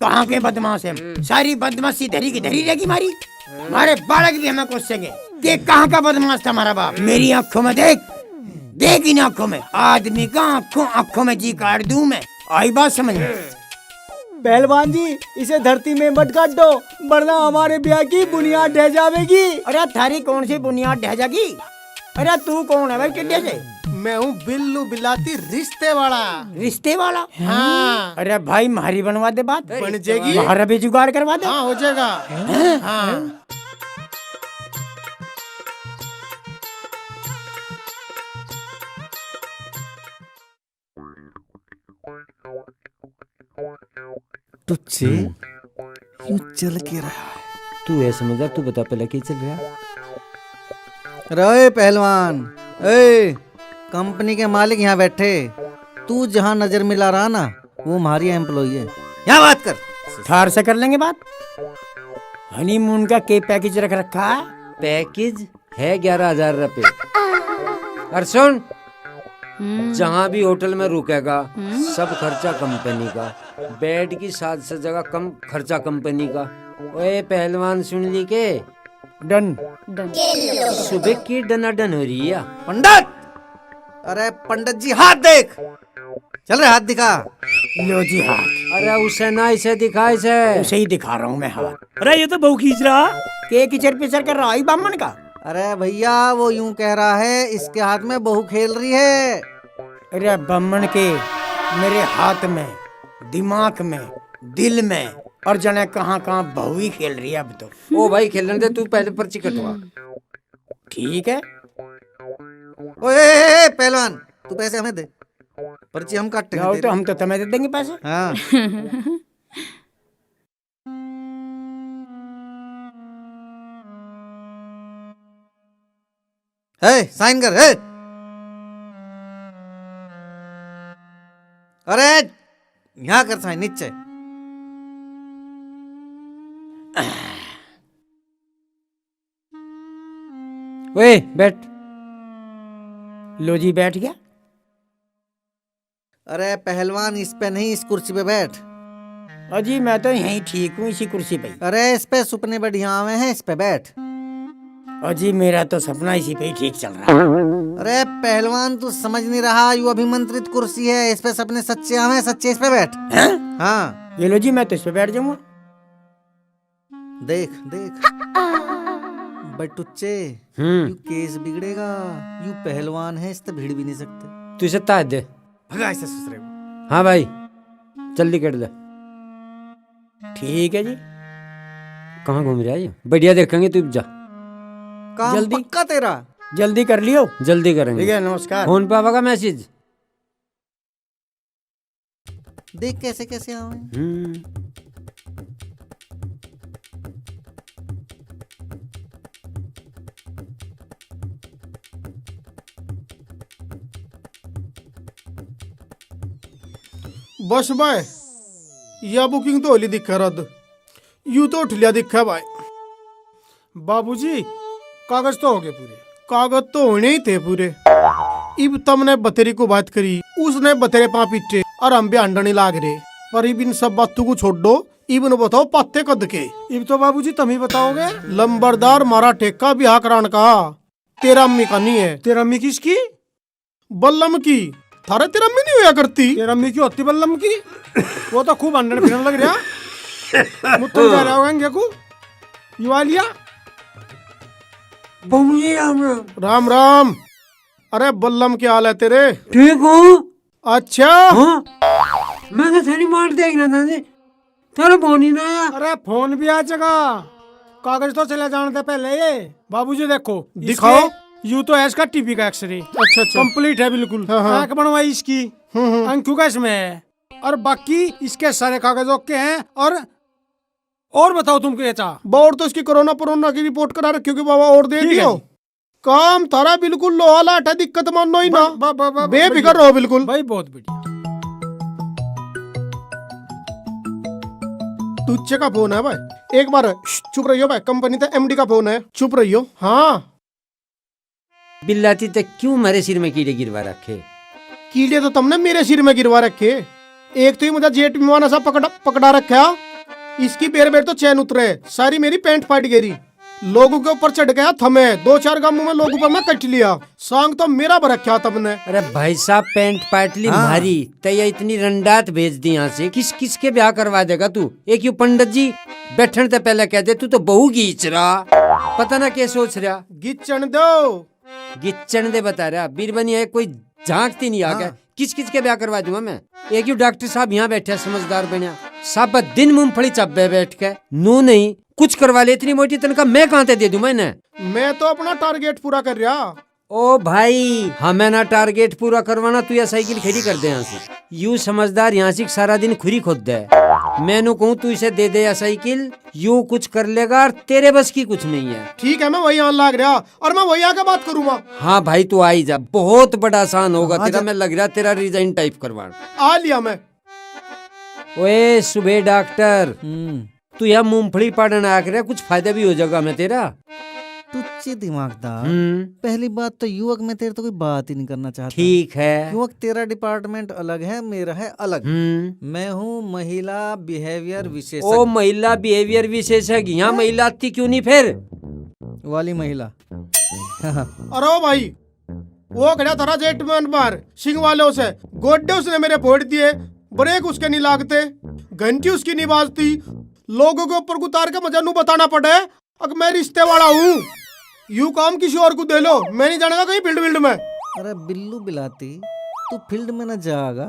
कहाँ के बदमाश है? सारी बदमाशी धरी की धरी रहेगी हमारी। हमारे बालक भी हमें कोसेंगे कि कहाँ का बदमाश था हमारा बाप। मेरी आंखों में देख, देख इन आंखों में, आदमी का आंखों में जी काट दूं मैं। आई बात समझ में? पहलवान जी इसे धरती में मत काट दो, वरना हमारे ब्याह की बुनियाद ढह जाएगी। अरे थारी कौन सी बुनियाद ढह जाएगी? अरे तू कौन है भाई टिड्डे से? मैं हूँ बिल्लू बिलाती रिश्ते वाला। रिश्ते वाला? हाँ। अरे भाई मारी बनवा दे, बात बन जाएगी। हमारा भी जुगाड़ करवा दे। हाँ हो जाएगा। हाँ। तुझसे यूं चल के रहा है। तू है समझदार, तू बता पहले क्या चल रहा? रहे पहलवान, ए कंपनी के मालिक यहाँ बैठे, तू जहाँ नजर मिला रहा ना वो हमारी एम्प्लॉई है। यहाँ बात कर। थार से कर लेंगे बात। हनीमून का के पैकेज रख रखा है? पैकेज है 11,000 रुपए। और सुन, जहाँ भी होटल में रुकेगा सब खर्चा कंपनी का, बेड की 7 से जगह कम खर्चा कंपनी का। ओए पहलवान सुन ली के? डन। सुबह की डनाडन हो रही है। पंडित, अरे पंडित जी हाथ देख। चल रहे हाथ दिखा। लो जी हाथ। अरे उसे ना, इसे दिखा, इसे। उसे ही दिखा रहा हूँ मैं हाथ। अरे ये तो बहु खींच रहा। के किचर पिचर कर रहा है बामन का। अरे भैया वो यूं कह रहा है इसके हाथ में बहू खेल रही है। अरे बम्मन के मेरे हाथ में, दिमाग में, दिल में और जने कहाँ कहाँ बहू ही खेल रही है अब तो। ओ भाई खेलने दे, तू पहले पर्ची कटवा। ठीक है। ओए पहलवान तू पैसे हमें दे, पर्ची हम काटेंगे। तो हम तो तुम्हें दे देंगे पैसे। हाँ। है साइन कर। है अरे यहाँ कर साइन नीचे। ओए बैठ। लो जी बैठ गया। अरे पहलवान इस पे नहीं, इस कुर्सी पे बैठ। अजी मैं तो यहीं ठीक हूँ इसी कुर्सी पे। अरे इस पे सुपने बढ़िया आवे हैं, इस पे बैठ। अजी मेरा तो सपना इसी पे ही ठीक चल रहा है। अरे पहलवान तू समझ नहीं रहा, यू अभिमंत्रित कुर्सी है, इस पे सपने सच्चे आवे हैं, सच्चे इस पे बैठ। हाँ ये लो जी, मैं तो इस पे बैठ जाऊंगा। देख देख बटुच्चे, यू केस बिगड़ेगा। यू पहलवान है, इस पे भिड़ भी नहीं सकते। तू इसे ताज दे। भगा इसे ससुरे को। हाँ भाई जल्दी कर दे। ठीक है जी। कहाँ घूम रहा है ये? बढ़िया देखेंगे, तू जा। काम जल्दी पक्का तेरा। जल्दी कर लियो। जल्दी करेंगे। ठीक है, नमस्कार। फोन पे आवेगा मैसेज। देख कैसे कैसे आवे। बस भाई यह बुकिंग तो होली दिखा रद्द, यू तो उठ लिया दिखा भाई। बाबूजी कागज तो हो गए पूरे, कागज तो होने ही थे पूरे। इब तुमने बतेरी को बात करी, उसने बतेरे पा पीटे और हम भी अंडनी लाग रहे। पर इब इन सब बातों को छोड़ दो, इब न बताओ पत्ते कद के। इब तो बाबूजी तुम ही बताओगे। लंबरदार मारा ठेका ब्याह कराने का, तेरा अम्मी का नहीं है। तेरा अम्मी किसकी? बल्लम की। थारे तेरा अम्मी नहीं हुआ करती? तेरा अम्मी की होती बल्लम की? वो तो खूब अंडन फिरन लग रहा। मुत्तम जा रहा होगा को युवा लिया। बाबूजी राम राम। राम राम। अरे बल्लम क्या हाल है तेरे? ठीक हूँ। अच्छा हाँ? मैं तो तेरी मार देख रहा था, तेरा फोन ही ना आया। अरे फोन भी आ चुका, कागज तो चले जाने से पहले ये। बाबूजी देखो, दिखाओ। यू तो एस का टीबी का एक्सरे अच्छा कंप्लीट है बिल्कुल। आंख बनवाई इसकी, अंकु का इसमें है, और बाकी इसके सारे कागज ओके हैं। और बताओ तुम क्या चाह? बोर्ड तो इसकी कोरोना की रिपोर्ट करा रखी होगी बाबा, और दे दियो। काम थारा बिल्कुल लोहा लाट है, दिक्कत मानो ही ना, बेफिक्र रहो बिल्कुल। भाई बहुत बढ़िया। तुझे का फोन है भाई, एक बार चुप रहियो भाई, कंपनी तो एमडी का फोन है, चुप रहियो। हाँ बिल्लाती तक क्यों मेरे सिर में कीड़े गिरवा रखे? कीड़े तो तुमने मेरे सिर में गिरवा रखे। एक तो ही मुझे जेट विमान सा पकड़ा रखा, इसकी बेर बेर तो चैन उतरे, सारी मेरी पैंट फाट गई, लोगों के ऊपर चढ़ गया थमे, 2-4 गांवों में लोगों पर मैं कट लिया, सांग तो मेरा भरख्या तुमने। अरे भाई साहब पैंट पाटली भारी तैया इतनी रंडात भेज दी यहाँ से, किस किस के ब्याह करवा देगा तू? एक यू पंडित जी बैठने से पहले कह दे तू तो बहू गीच रहा, पता ना क्या सोच रहा। गिचन दो, गिच्चन दे बता रहा, बीरबनी है कोई झांकती नहीं आ गया। किस किस के ब्याह करवा दूंगा मैं? एक यू डॉक्टर साहब यहाँ बैठे समझदार बनिया, सब दिन मूंगफली चब्बे बैठ के नू नहीं कुछ करवा ले, इतनी मोटी तनख्वाह मैं कहाँ से दे दूं मैंने? मैं तो अपना टारगेट पूरा कर रहा। ओ भाई हमें ना टारगेट पूरा करवाना, तू या साइकिल खड़ी कर दे यहाँ से। यू समझदार यहाँ से सारा दिन खुरी खोद दे, मैंने कहूँ तू इसे दे दे या साइकिल, यू कुछ कर लेगा और तेरे बस की कुछ नहीं है। ठीक है मैं वही आने लग रहा, और मैं वही आके बात करूंगा। हाँ भाई तू आई जा, बहुत बड़ा आसान होगा तेरा, मैं लग रहा तेरा रिजाइन टाइप करवाना। आ लिया मैं। ओए सुबह डॉक्टर, तू यहाँ मूंगफली पाड़न आ कर कुछ फायदा भी हो जाएगा मैं तेरा। तुच्चे दिमागदार, पहली बात तो युवक में तेरे तो कोई बात ही नहीं करना चाहता। ठीक है, युवक तेरा डिपार्टमेंट अलग है, मेरा है अलग। मैं हूँ महिला बिहेवियर विशेषज्ञ। ओ महिला बिहेवियर विशेषज्ञ, यहाँ महिला आती क्यों नहीं फिर? वाली महिला। अरे भाई वो खड़ा था जेट में बार सिंह वाले से, गोड्डे उसने मेरे फोड़ दिए, ब्रेक उसके नहीं लागते, घंटी उसकी नहीं बाजती, लोगों के ऊपर उतार के मजा नू बताना पड़े अगर मैं रिश्ते वाला हूँ। यू काम किसी और को दे लो, मैं नहीं जानेगा कहीं फील्ड में। अरे बिल्लू बिलाती, तू फील्ड में न जाएगा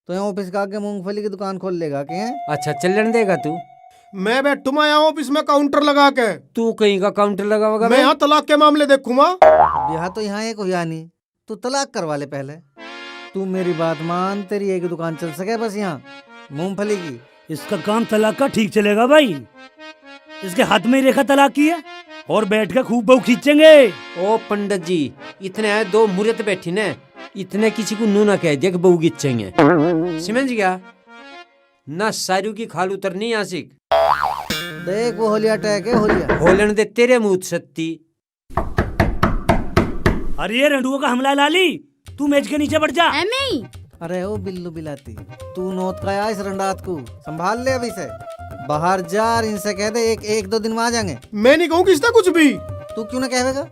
तो यहाँ ऑफिस का आगे मूंगफली की दुकान खोल लेगा क्या? अच्छा चलन देगा तू? मैं बैठूंगा यहाँ ऑफिस में काउंटर लगा के। तू कहीं का काउंटर लगाओगा? मैं यहाँ तलाक के मामले देखूंगा। ब्याह तो यहाँ एक हुआ नहीं, तू तलाक करवा ले पहले। तू मेरी बात मान, तेरी एक दुकान चल सके बस यहाँ मूंगफली की। इसका काम तलाक का ठीक चलेगा भाई, इसके हाथ में ही रेखा तलाक की है, और बैठ के खूब बहू खींचेंगे। ओ पंडित जी इतने आए दो मुहूर्त बैठी ने, इतने किसी को नू ना कह दिया कि बहू खींचेंगे, समझ गया ना? सारू की खाल उतरनी आशिक। देख वो होलिया टैग है, होलिया होलन दे तेरे मुंह सत्ती। अरे ये रंडुओं का हमला लाली, तू मेज के नीचे बैठ जा। अरे ओ बिल्लू बिलाती, तू नोत का आया इस रंडात को संभाल ले अभी से, बाहर जा और इनसे कह दे एक 2 दिन में आ जाएंगे। मैं नहीं कहूँ किसने कुछ भी। तू क्यों ना कहेगा?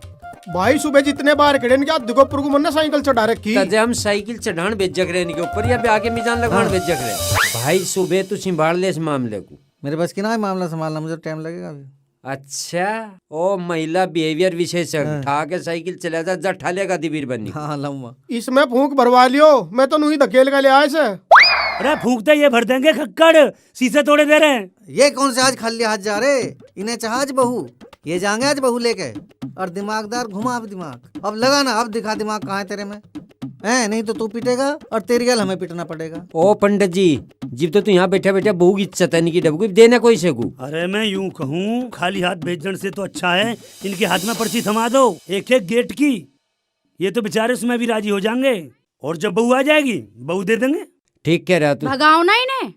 भाई सुबह जितने बार खड़े क्या दुगोपुर को मन्ना साइकिल चढ़ा रखी। तजे हम साइकिल चढ़ान बेचक रहे के ऊपर या आगे मिजान लगान बेचक रहे। भाई सुबह तू संभाल ले इस मामले को। मेरे बस की ना है मामला संभालना, मुझे टाइम लगेगा अभी। अच्छा ओ महिला बिहेवियर विशेषज्ञ, ठा के साइकिल चला जा ठालेगा दिबीर बनी। हाँ लम्बा इसमें फूंक भरवा लियो, मैं तो नहीं धकेल के ले आए से। अरे फूंकते ये भर देंगे खक्कड़, शीशे तोड़े दे रहे हैं। ये कौन से आज खाली हाथ जा रहे? इन्हें चाह बहू, ये जाएंगे आज बहू लेके, और दिमागदार घुमा अब दिमाग, अब लगा ना, अब दिखा दिमाग कहाँ है तेरे में है? नहीं तो तू पीटेगा और तेरी गल हमें पीटना पड़ेगा। ओ पंडित जी जिब तो तू यहाँ बैठा बैठा बहू की चतनी की डबकू देना कोई से को। अरे मैं यूं कहूँ खाली हाथ भेजने से तो अच्छा है इनके हाथ में पर्ची थमा दो, एक गेट की, ये तो बेचारे उसमें भी राजी हो जाएंगे, और जब बहू आ जाएगी बहू दे देंगे। ठीक कह रहा तू, भगाओ ना इन्हें।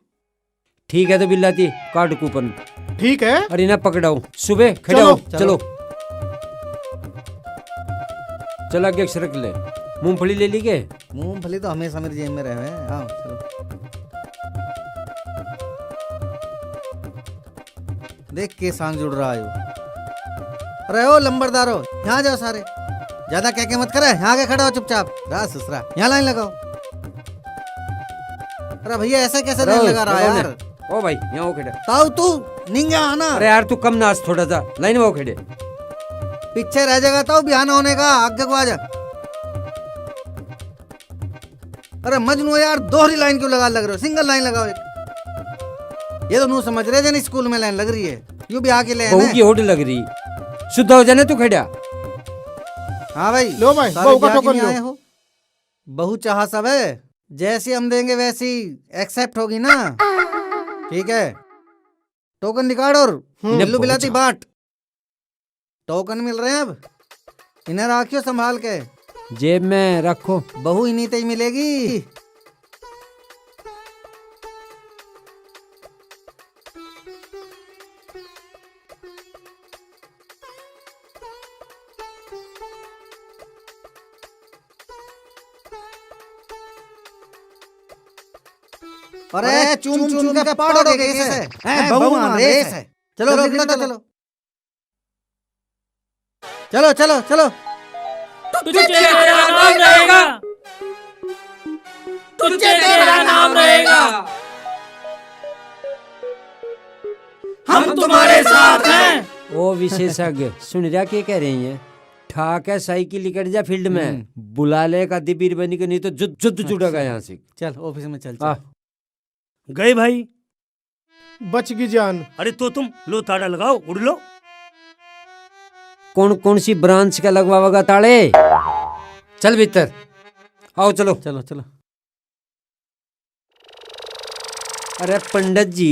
ठीक है तो बिल्लाती काट कूपन। ठीक है और इन्हें पकड़ाओ, सुबह खड़े हो चलो। चल आगे सरक ले। मूंगफली ले ली के? मूंगफली तो हमेशा मेरी जेब में रहे हैं। आओ चलो। देख के सांग जुड़ रहा है। अरे ओ लंबरदारो, यहाँ जाओ सारे, ज्यादा कह के मत करे, यहाँ आके खड़े हो चुपचाप। रहा ससुरा, यहाँ लाइन लगाओ। अरे भैया ऐसा कैसे लाइन लगा रहा है यार? ओ भाई यहाँ वो खड़े। ताऊ तू निंगा आना। अरे यार तू कम नाच थोड़ा सा, लाइन में वो खड़े। पीछे रह जाएगा ताऊ, बिहान होने का, आगे को आ जा। अरे मजनू यार, दोहरी लाइन क्यों लगा लग रहे हो? सिंगल लाइन लगाओ एक। ये तो नू समझ रहे जन स्कूल में लाइन लग रही है, यूं भी आके ले बहू की होड़ लग रही, शुद्ध हो जाने तू खड़ा। हाँ भाई लो भाई, सारे बहू का ब्याह के टोकन लिए लो। आए हो। बहू चाह सब है, जैसी हम देंगे वैसी एक्सेप्ट होगी ना? ठीक है, टोकन निकाल और बिल्लू बिलाती बाट। टोकन मिल रहे हैं अब, इन्हें रखियो संभाल के, जेब में रखो। बहू इन्हीं ते ही मिलेगी। अरे चूम चूम के पाड़ोगे कैसे? हैं बहू रेस है। चलो निकलो तो चलो। चलो चलो चलो। तुझे तेरा नाम रहेगा, तुझे तेरा नाम रहेगा, हम तुम्हारे साथ हैं। ओ विशेषज्ञ सुन रहा क्या कह रही हैं? ठाक है साइकिल निकल जा फील्ड में, बुला ले का दिबीर बनी के, नहीं तो जुद जुद जुड़ेगा यहाँ से। चल ऑफिस में चल, आ, गए भाई? बच गई जान। अरे तो तुम लो ताड़ा लगाओ, उड़ लो। कौन कौन सी ब्रांच का लगवाओगा ताड़े? चल भीतर आओ, चलो चलो चलो। अरे पंडित जी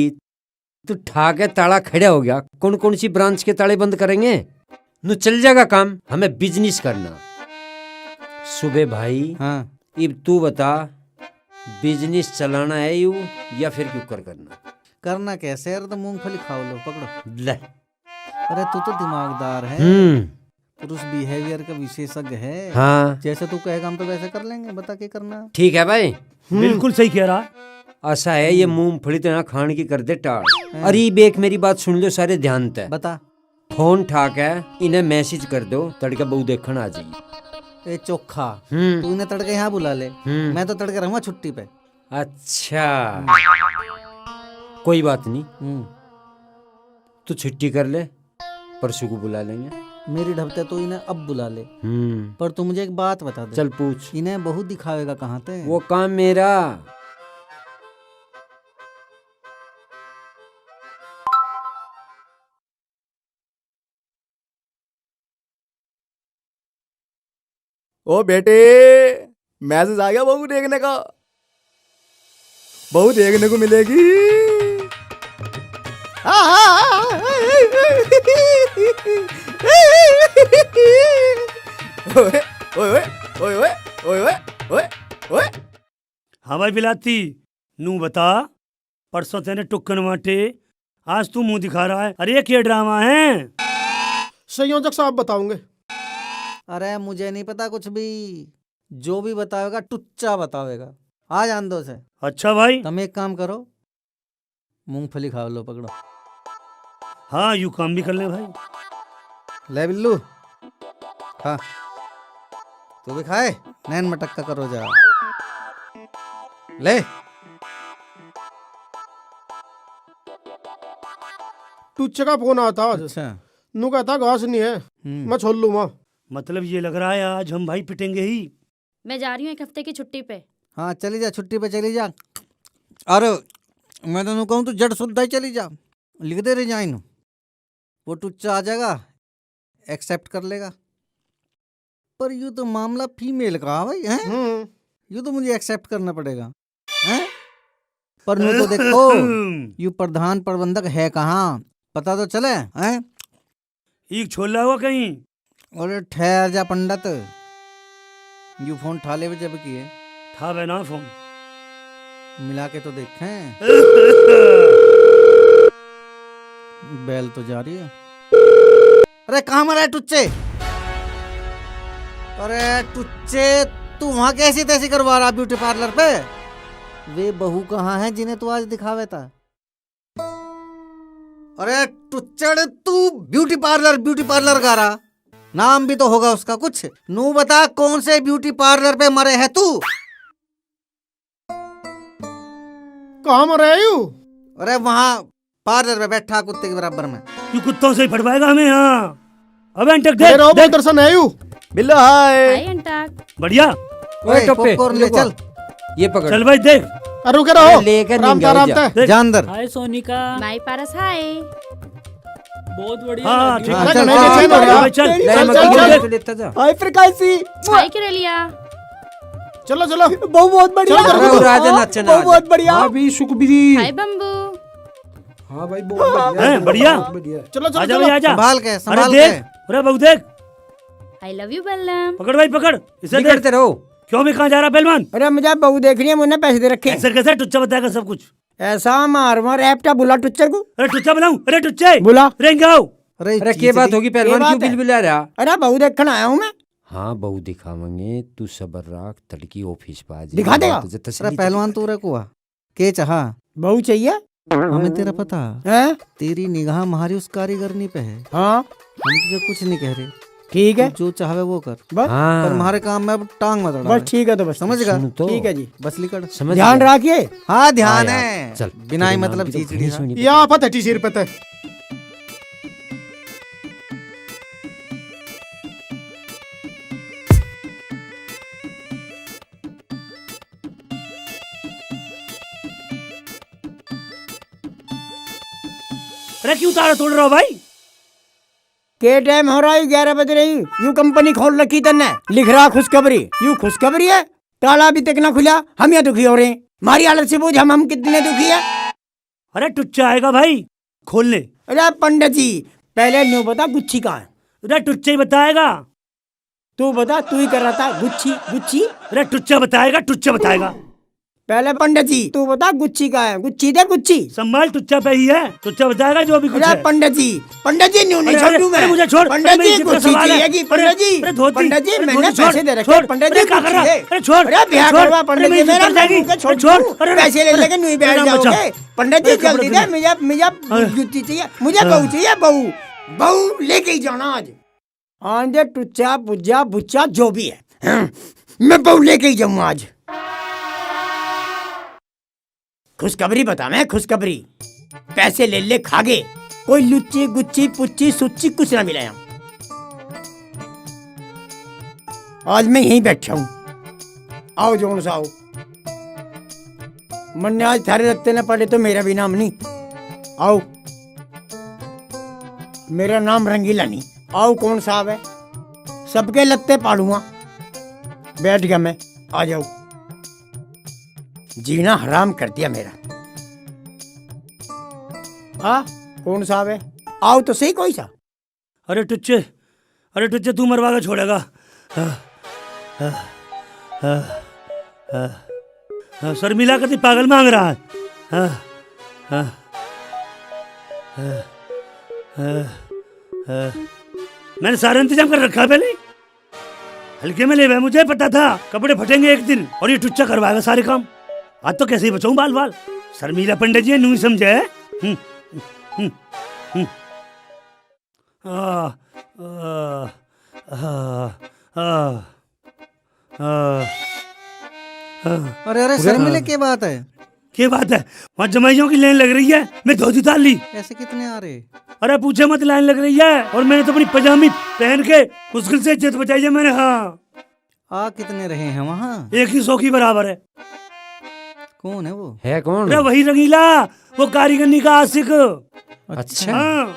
तू ठाक है ताड़ा खड़ा हो गया, कौन कौन सी ब्रांच के ताड़े बंद करेंगे? नु चल जाएगा काम, हमें बिजनेस करना। सुबह भाई हाँ अब तू बता, बिजनेस चलाना है यू या फिर क्यों करना? करना कैसे यार? तो मूंगफली खाओ, लो पकड़ो। ले। अरे तू तो दिमागदार है, पुरुष बिहेवियर का विशेषज्ञ है। हाँ जैसे तू कहेगा हम तो वैसे कर लेंगे, बता के करना। ठीक है भाई, बिल्कुल सही कह रहा है। ऐसा है, ये मूंगफली तो यहाँ खान की कर दे टाड़। अरे बेक मेरी बात सुन लो सारे ध्यान से। बता। फोन ठाक है, इन्हें मैसेज कर दो, तड़के बहू देखने आ जाएगी। ए चोखा, तू इन्हें तड़के यहाँ बुला ले, मैं तो तड़के रहूंगा छुट्टी पे। अच्छा कोई बात नहीं, तू छुट्टी कर ले, परसों को बुला लेंगे। मेरी ढबते तो इन्हें अब बुला ले, पर तू मुझे एक बात बता दे। चल पूछ। इन्हें बहुत दिखावेगा कहाँ थे? वो काम मेरा। ओ बेटे, मैसेज आ गया बहू देखने का। बहू देखने को मिलेगी। ओए ओए ओए ओए ओए ओए ओए। हाँ भाई बिलाती, नू बता, परसों तेने टुक्कन वाटे, आज तू मुंह दिखा रहा है। अरे ये क्या ड्रामा है? संयोजक साहब बताओगे? अरे मुझे नहीं पता कुछ भी, जो भी बताएगा टुच्चा बतावेगा। आ जान दो से। अच्छा भाई, तुम एक काम करो, मूंगफली खा लो, पकड़ो। हाँ यू काम भी कर ले भाई। ले बिल्लू खा, तू भी खाए, नैन मटक्का करो जा। ले। टुच्चे का फोन आता आज। अच्छा। नू कहता घास नहीं है, मैं छोड़ लूंगा। मतलब ये लग रहा है आज हम भाई पिटेंगे ही। मैं जा रही हूँ 1 हफ्ते की छुट्टी पे। हाँ चली जा, छुट्टी पे चली जा। अरे मैं तो कहूँ तू जड़ सुद्धा ही चली जा, लिख दे रिजाइन, वो टुच्चा आ जाएगा, एक्सेप्ट कर लेगा। पर यूँ तो मामला फीमेल का भाई है, यूँ तो मुझे एक्सेप्ट करना पड़ेगा हैं? पर यूँ तो देखो, यूँ प्रधान प्रबंधक है कहाँ, पता तो चले हैं? एक छोला हुआ कहीं। अरे ठहर जा पंडित, यू फोन ठाले हुए जब किए था ना फोन, मिला के तो देखें। बेल तो जा रही है। अरे कहाँ मरा है टुच्चे? अरे टुच्चे, तू वहाँ कैसी तैसी करवा रहा ब्यूटी पार्लर पे? वे बहू कहाँ है जिन्हें तू आज दिखावे था? अरे टुच्चड़, तू ब्यूटी पार्लर गा रहा, नाम भी तो होगा उसका कुछ। नू बता कौन से ब्यूटी पार्लर पे मरे है तू? कहाँ मरे यू? अरे वहाँ पार्लर में बैठा कुत्ते के बराबर में। तू कुत्तों से ही फटवाएगा हमें यहाँ। अबे अंटक अरे रहो देख दर्शन है यू। बिल्लो हाय। हाय अंटक। बढ़िया। ओए टोपे, पॉपकॉर्न ले चल। ये पकड़। चल भाई देख। अरे रुके रहो। लेकर रामता रामता। जा अंदर। हाय सोनिका। माई पारस हाय। बहुत बढ़िया। हाँ ठीक हाँ, है। चल, भाई चल। ले लेता जा। हाय प्रकाशी। हाय किरलिया। चलो चलो। बहुत बढ़िया। चलो, राजा नाचना। बहुत बढ़िया। अभी सुखबीर। हाय बम्बू। हाँ भाई बहुत बढ़िया। चलो चलो आजा चलो। भाई आजा। संभाल के अरे संभाल देख। के। अरे बहू देख। आई लव यू बल्लम। पकड़ भाई पकड़। इसे देख। करते रहो। क्यों भी कहाँ जा रहा पहलवान? अरे मुझे बहू देख रही है, मुझे पैसे दे रखे। कैसे कैसे टुच्चा बताएगा सब कुछ। ऐसा मार ऐपटा बुला टुच्चर को। अरे टुच्चा बुलाऊं? अरे टुच्चे बुला। रेंग आओ। अरे क्या बात होगी पहलवान, बात क्यों है? बिलबिला रहा? अरे बहू देखने आया हूँ मैं। हाँ बहु दिखावेंगे, तू सबर रख, तड़की ऑफिस पे आ दिखा देगा? अरे पहलवान तू रे कुआ के चाहा बहू चाहिए? हमें तेरा पता है? तेरी निगाह हमारी उस कारीगरनी पे है। हाँ हम तुझे कुछ नहीं कह रहे, ठीक है, तू जो चाहे वो कर, बस हाँ पर हमारे काम में अब टांग मत अड़ा। बस ठीक है, तो बस समझ गया? सुन तो। ठीक है जी, बस लिकड़ समझ ध्यान गया। रखिए। हाँ ध्यान हाँ है। यार, चल बिना ही तेरे नाम मतलब की तो चीचड़ी घड़ी हाँ। सुनी ये आफत है टीचर पे तो। अरे क्यों तारा तोड़ रहा हो भाई? के टाइम हो रहा है? 11 बज रही। यू कंपनी खोल रखी तन्ने, लिख रहा खुशखबरी। यू खुशखबरी है? ताला अभी तक ना खुला, हम यहाँ दुखी हो रहे हैं। हमारी हालत से बोझ हम कितने दुखी है। अरे टुच्चा आएगा भाई खोलने। अरे पंडित जी पहले न्यू बता गुच्छी कहाँ है? अरे टुच्चा ही बताएगा। तू बता, तू ही कर रहा था गुच्छी गुच्छी। अरे टुच्चा बताएगा, टुच्चा बताएगा। पहले पंडित जी तू बता गुच्छी कहाँ है? गुच्छी दे गुच्छी। संभाल टुच्चा पे ही है, टुच्चा बताएगा जो भी कुछ अरे है। पंडित जी न्यू नहीं अरे, छोड़ू मैं। अरे मुझे छोड़। पंडित अरे मेरी जी जितना गुच्छी सवाल है। चाहिएगी। पंडित जी, अरे धोती। पंडित जी अरे मैंने धोती छोड़, पैसे दे रखे। छोड़। पंडित अरे जी क्या कर रहा? गुच्छी अरे छोड़। अरे ब्याह छोड़। करवा अरे पंडित मेरी जी मेरा जितना जाएगी। मुंह के छोड़ छोड़। दूं। अरे पैसे ले लेके न्यू बैठ अरे बचा। जाओगे। पंडित जी अरे जल्दी कपड़े दे, मुझे गुच्छी चाहिए, मुझे बहू चाहिए। बहू लेके ही जाना आज। आंधे टुच्चा पुज्जा बुच्चा जो भी है, मैं बहू लेके ही जाऊंगा आज। खुशखबरी बता, मैं खुशखबरी। पैसे ले ले खागे, कोई लुच्ची गुच्ची पुच्ची सुच्ची कुछ ना मिला यहाँ। आज मैं यहीं बैठा हूँ। आओ जोन सा आओ। मन ने आज थारे रत्ते न पड़े तो मेरा भी नाम नहीं। आओ, मेरा नाम रंगीला नहीं। आओ कौन साहब है, सबके लत्ते पालूंगा। बैठ गया मैं, आ जाओ। जीना हराम कर दिया मेरा। कौन साहब है? आओ तो सही कोई सा। अरे टुच्चे तू मरवा के छोड़ेगा। शर्मिला कति पागल मांग रहा है। मैंने सारा इंतजाम कर रखा है पहले। हल्के में ले गए, मुझे पता था कपड़े फटेंगे एक दिन और ये टुच्चा करवाएगा सारे काम। आज तो कैसे ही बचाऊं बाल बाल। शर्मिला पंडित जी नहीं समझे। अरे अरे शर्मिले क्या बात है? क्या बात है? वहाँ जमाइयों की लाइन लग रही है, मैं धोती डाल ली। ऐसे कितने आ रहे? अरे पूछे मत, लाइन लग रही है और मैंने तो अपनी पजामी पहन के मुश्किल से इज्जत बचाई है मैंने। हाँ आ कितने रहे हैं वहाँ? 100 की बराबर है। कौन है वो? है कौन? अरे वही रंगीला, वो कारीगरनी का आशिक। अच्छा हाँ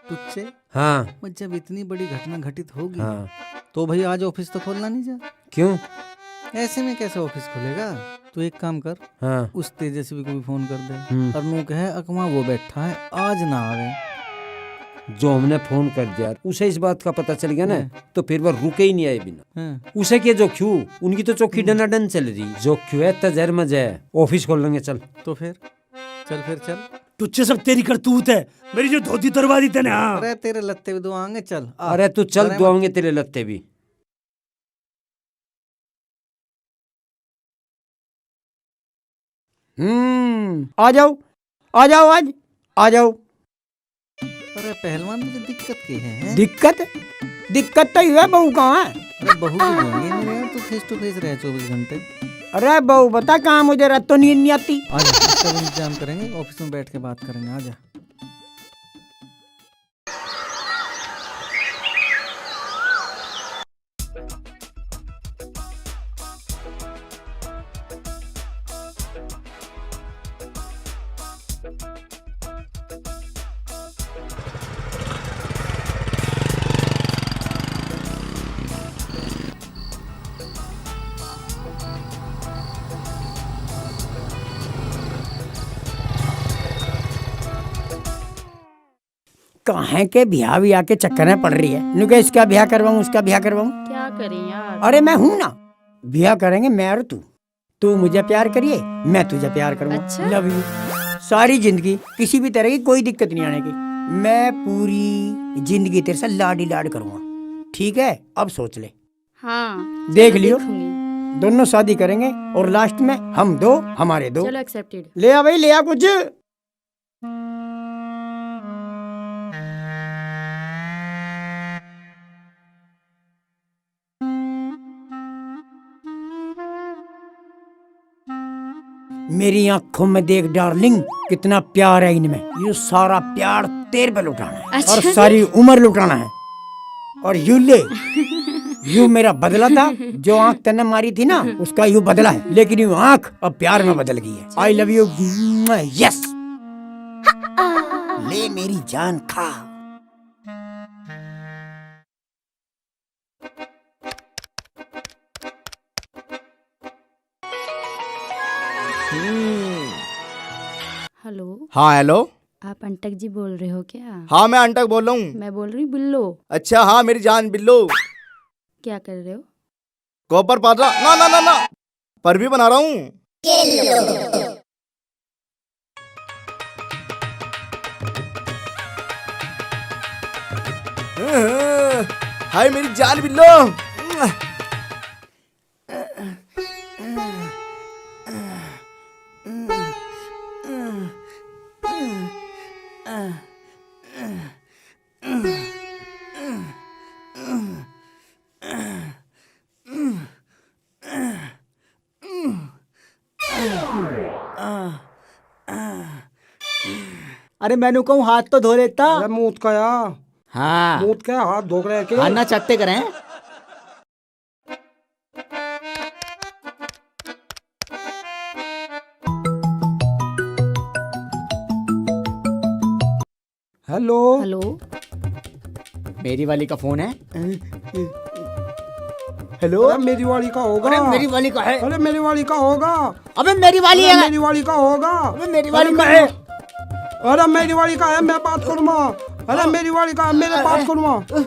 तुझसे? हाँ जब इतनी बड़ी घटना घटित होगी हाँ। तो भाई आज ऑफिस तो खोलना नहीं जा। क्यों? ऐसे में कैसे ऑफिस खुलेगा? तू एक काम कर, हाँ उस तेजस्वी को भी फोन कर दे और नू कहे अकमा वो बैठा है आज ना आवे। जो हमने फोन कर दिया उसे इस बात का पता चल गया ना, तो फिर वो रुके ही नहीं आए बिना। उसे क्या जो क्यों, उनकी तो चौकी डनाडन चल रही। जो क्यों है तजर मजा है, ऑफिस खोल लेंगे। चल तो फिर चल। तुझसे सब तेरी करतूत है, मेरी जो धोती तरवा दी तेने। हाँ अरे तेरे लत्ते भी दुआएंगे। चल अरे तू चल, दुआएंगे तेरे लत्ते भी। आ जाओ आज आ जाओ। अरे पहलवान मुझे दिक्कत की है? दिक्कत तो ही है, बहू कहाँ है? अरे बहू को ढूंढेंगे मेरे यार, तू फेस टू फेस रहे 24 घंटे। अरे बहू बता कहाँ, मुझे रात तो नींद नहीं आती। आजा, इसका भी इंतजाम करेंगे, ऑफिस में बैठ के बात करेंगे। आजा। कहाँ के ब्याह भी आके चक्कर में पड़ रही है। नुके इसका ब्याह करवाऊं, उसका ब्याह करवाऊं। क्या करें यार। अरे मैं हूं ना, ब्याह करेंगे मैं और तू मुझे प्यार करिए, मैं तुझे प्यार करूंगा। अच्छा? Love you. सारी जिंदगी किसी भी तरह की कोई दिक्कत नहीं आने की। मैं पूरी जिंदगी तेरे से लाडी लाड करूंगा, ठीक है? अब सोच ले। हाँ देख लियो, दोनों शादी करेंगे और लास्ट में हम दो, हमारे दो। चलो एक्सेप्टेड। ले आ भाई, ले आ कुछ। मेरी आंखों में देख डार्लिंग, कितना प्यार है इनमें। ये सारा प्यार तेरे पे लुटाना है। अच्छा। और सारी उम्र लुटाना है। और यू ले, यू मेरा बदला था। जो आंख तने मारी थी ना, उसका यू बदला है। लेकिन यू आंख अब प्यार में बदल गई है। I love you. यस, ले मेरी जान खा। हेलो। हाँ हेलो। आप अंटक जी बोल रहे हो क्या? हाँ मैं अंटक बोल रहा हूँ। मैं बोल रही हूँ बिल्लो। अच्छा हाँ मेरी जान बिल्लो। क्या कर रहे हो? कॉपर पार रहा ना ना ना ना, पर भी बना रहा हूँ। हाय मेरी जान बिल्लो। अरे मैंने कहूँ हाथ तो धो लेता। अरे मूत का या, हाँ मूत का हाथ धो रहे के खाना चाहते करें। हेलो। हेलो। मेरी वाली का फोन है। हेलो। अरे मेरी वाली का होगा। अरे मेरी वाली का है। अरे मेरी वाली का होगा। अबे मेरी वाली अरे है। मेरी वाली का होगा। अबे मेरी वाली का है। अरे मेरी वाली का है, मैं बात करूँगा। अरे मेरी वाली का है, मेरे बात करूँगा।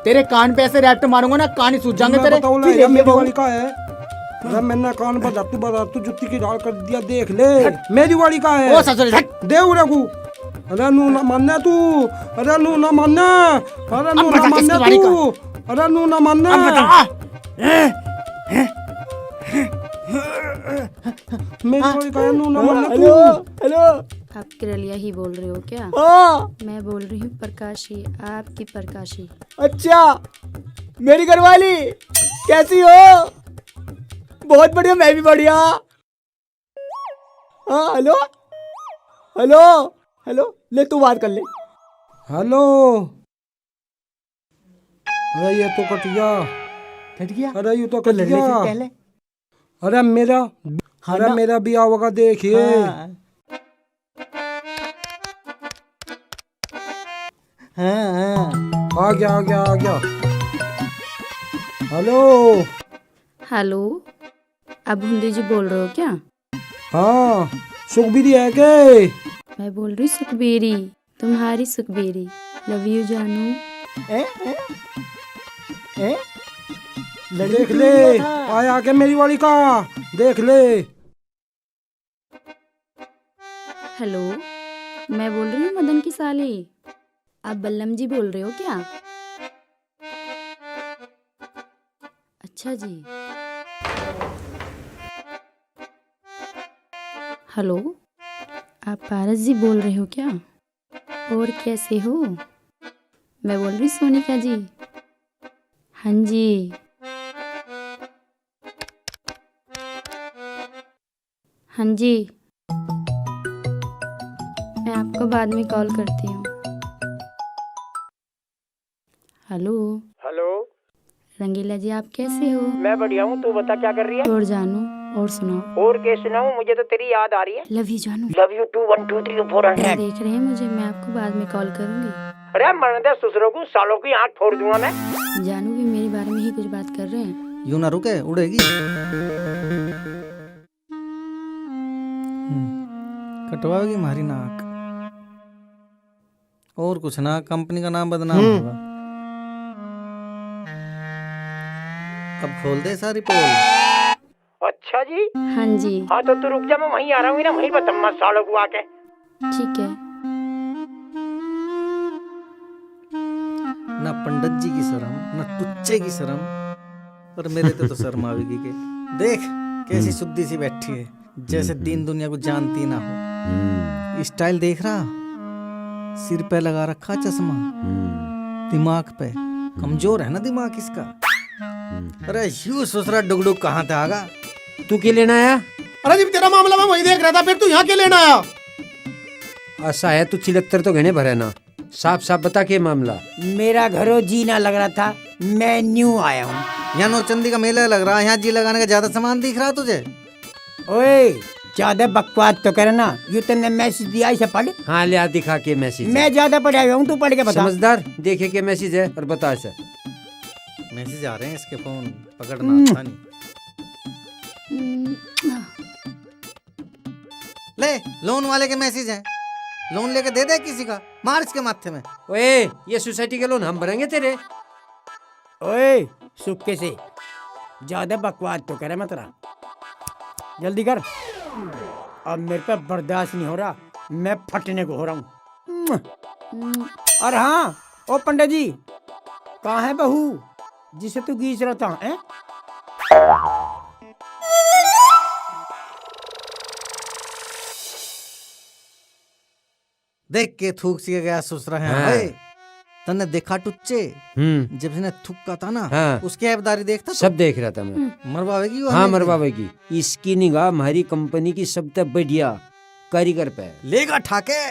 तेरे कान पे ऐसे रैप्ट मारूंगा ना, कान ही सूज जाएंगे तेरे। ये मेरी वाली का है। अरे मैंने कान बजा तू जुत्ती की ढाल कर दिया, देख ले। मेरी वाली का है। ओ ससुर हट। दे उरे को। अरे नू ना मानने तू। अरे नू ना मानने। अरे नू ना मानने तू। अरे नू ना मानने। मेरी वाली का है, नू ना मानने तू। हेलो। आप किरलिया ही बोल रहे हो क्या? मैं बोल रही हूँ प्रकाशी, आपकी प्रकाशी। अच्छा मेरी घरवाली, कैसी हो? बहुत बढ़िया, मैं भी बढ़िया। हाँ हेलो हेलो हेलो, ले तू बात कर ले। हेलो। अरे ये तो कट गया। अरे ये तो कट गया। पहले अरे मेरा, अरे मेरा भी होगा, देखिए। आ गया। हेलो। हेलो। आप हिंदी जी बोल रहे हो क्या? हाँ सुखबीरी है के? मैं बोल रही सुखबीरी, तुम्हारी सुखबीरी। लव यू जानू। देख ले, आया के मेरी वाली का, देख ले। हेलो, मैं बोल रही हूँ मदन की साली। आप बल्लम जी बोल रहे हो क्या? अच्छा जी। हेलो, आप पारस जी बोल रहे हो क्या? और कैसे हो? मैं बोल रही सोनिका जी। हाँ जी। हाँ जी, मैं आपको बाद में कॉल करती हूँ। हेलो। हेलो, रंगीला जी, आप कैसे हो? मैं बढ़िया हूँ, तू बता क्या कर रही है? और जानू, और सुनाओ। और क्या सुनाऊं, मुझे तो तेरी याद आ रही है। लव यू जानू। लव यू 2 1 2 3 4 आप देख रहे हैं मुझे, मैं आपको बाद में कॉल करूंगी। अरे मरने दे ससुरों को, सालों की आंख फोड़ दूंगा मैं। जानू भी मेरे बारे में ही कुछ बात कर रहे हैं। यूं ना रुके, उड़ेगी। कटवाएगी हमारी नाक। और कुछ ना, कंपनी का नाम बदनाम होगा। अब खोल दे सारी पोल। अच्छा जी। हाँ जी। हाँ तो तू रुक जा, मैं वहीं आ रहा हूँ ना, वहीं बता मत सालों को आके। ठीक है। ना पंडित जी की शर्म, ना टुच्चे की शर्म, और मेरे तो शर्म आवेगी के। देख कैसी शुद्धि सी बैठी है, जैसे दीन दुनिया को जानती ना हो। स्टाइल देख रहा, सिर पे लगा रखा चश्मा, दिमाग पे कमजोर है ना दिमाग इसका। अरे यू ससुरा डुगडुग कहाँ था आगा? तू क्या लेना आया? अरे जी तेरा मामला मैं वही देख रहा था, फिर तू यहाँ क्या लेना आया? ऐसा है तू 76 तो गहने भरे ना, साफ साफ बता के मामला। मेरा घरों जी ना लग रहा था, मैं न्यू आया हूँ। यहाँ नौचंदी का मेला लग रहा है, यहाँ जी लगाने का ज्यादा सामान दिख रहा तुझे? ओए ज्यादा बकवास तो करे ना, यू तुमने मैसेज दिया इसे पढ़। हाँ ले आ, दिखा के मैसेज। मैं ज्यादा पढ़ा हुआ हूँ, तू पढ़ के बता। समझदार, देखे के मैसेज है और बता इसे। मैसेज आ रहे हैं इसके, फोन पकड़ना आता नहीं। ले, लोन वाले के मैसेज हैं, लोन लेके दे दे किसी का, मार इसके माथे में। ओए ये सोसाइटी के लोन हम भरेंगे तेरे। ओए सुक्के से ज्यादा बकवास तो करे मत रहा, जल्दी कर। अब मेरे पे बर्दाश्त नहीं हो रहा, मैं फटने को हो रहा हूँ। और हाँ, ओ पंडित जी, कहाँ है बहू जिसे तू गीच रहा था? हैं? देख के थूक सी गया ससुरा है। हाँ। तने देखा टुच्चे, जब इसने थूका था ना, हाँ। उसकी ऐबदारी देखता तो? सब देख रहा था मैं। मरवावेगी वो? हाँ मरवावेगी। इसकी निगाह हमारी कंपनी की सबसे बढ़िया कारीगर पे है। लेगा ठाके,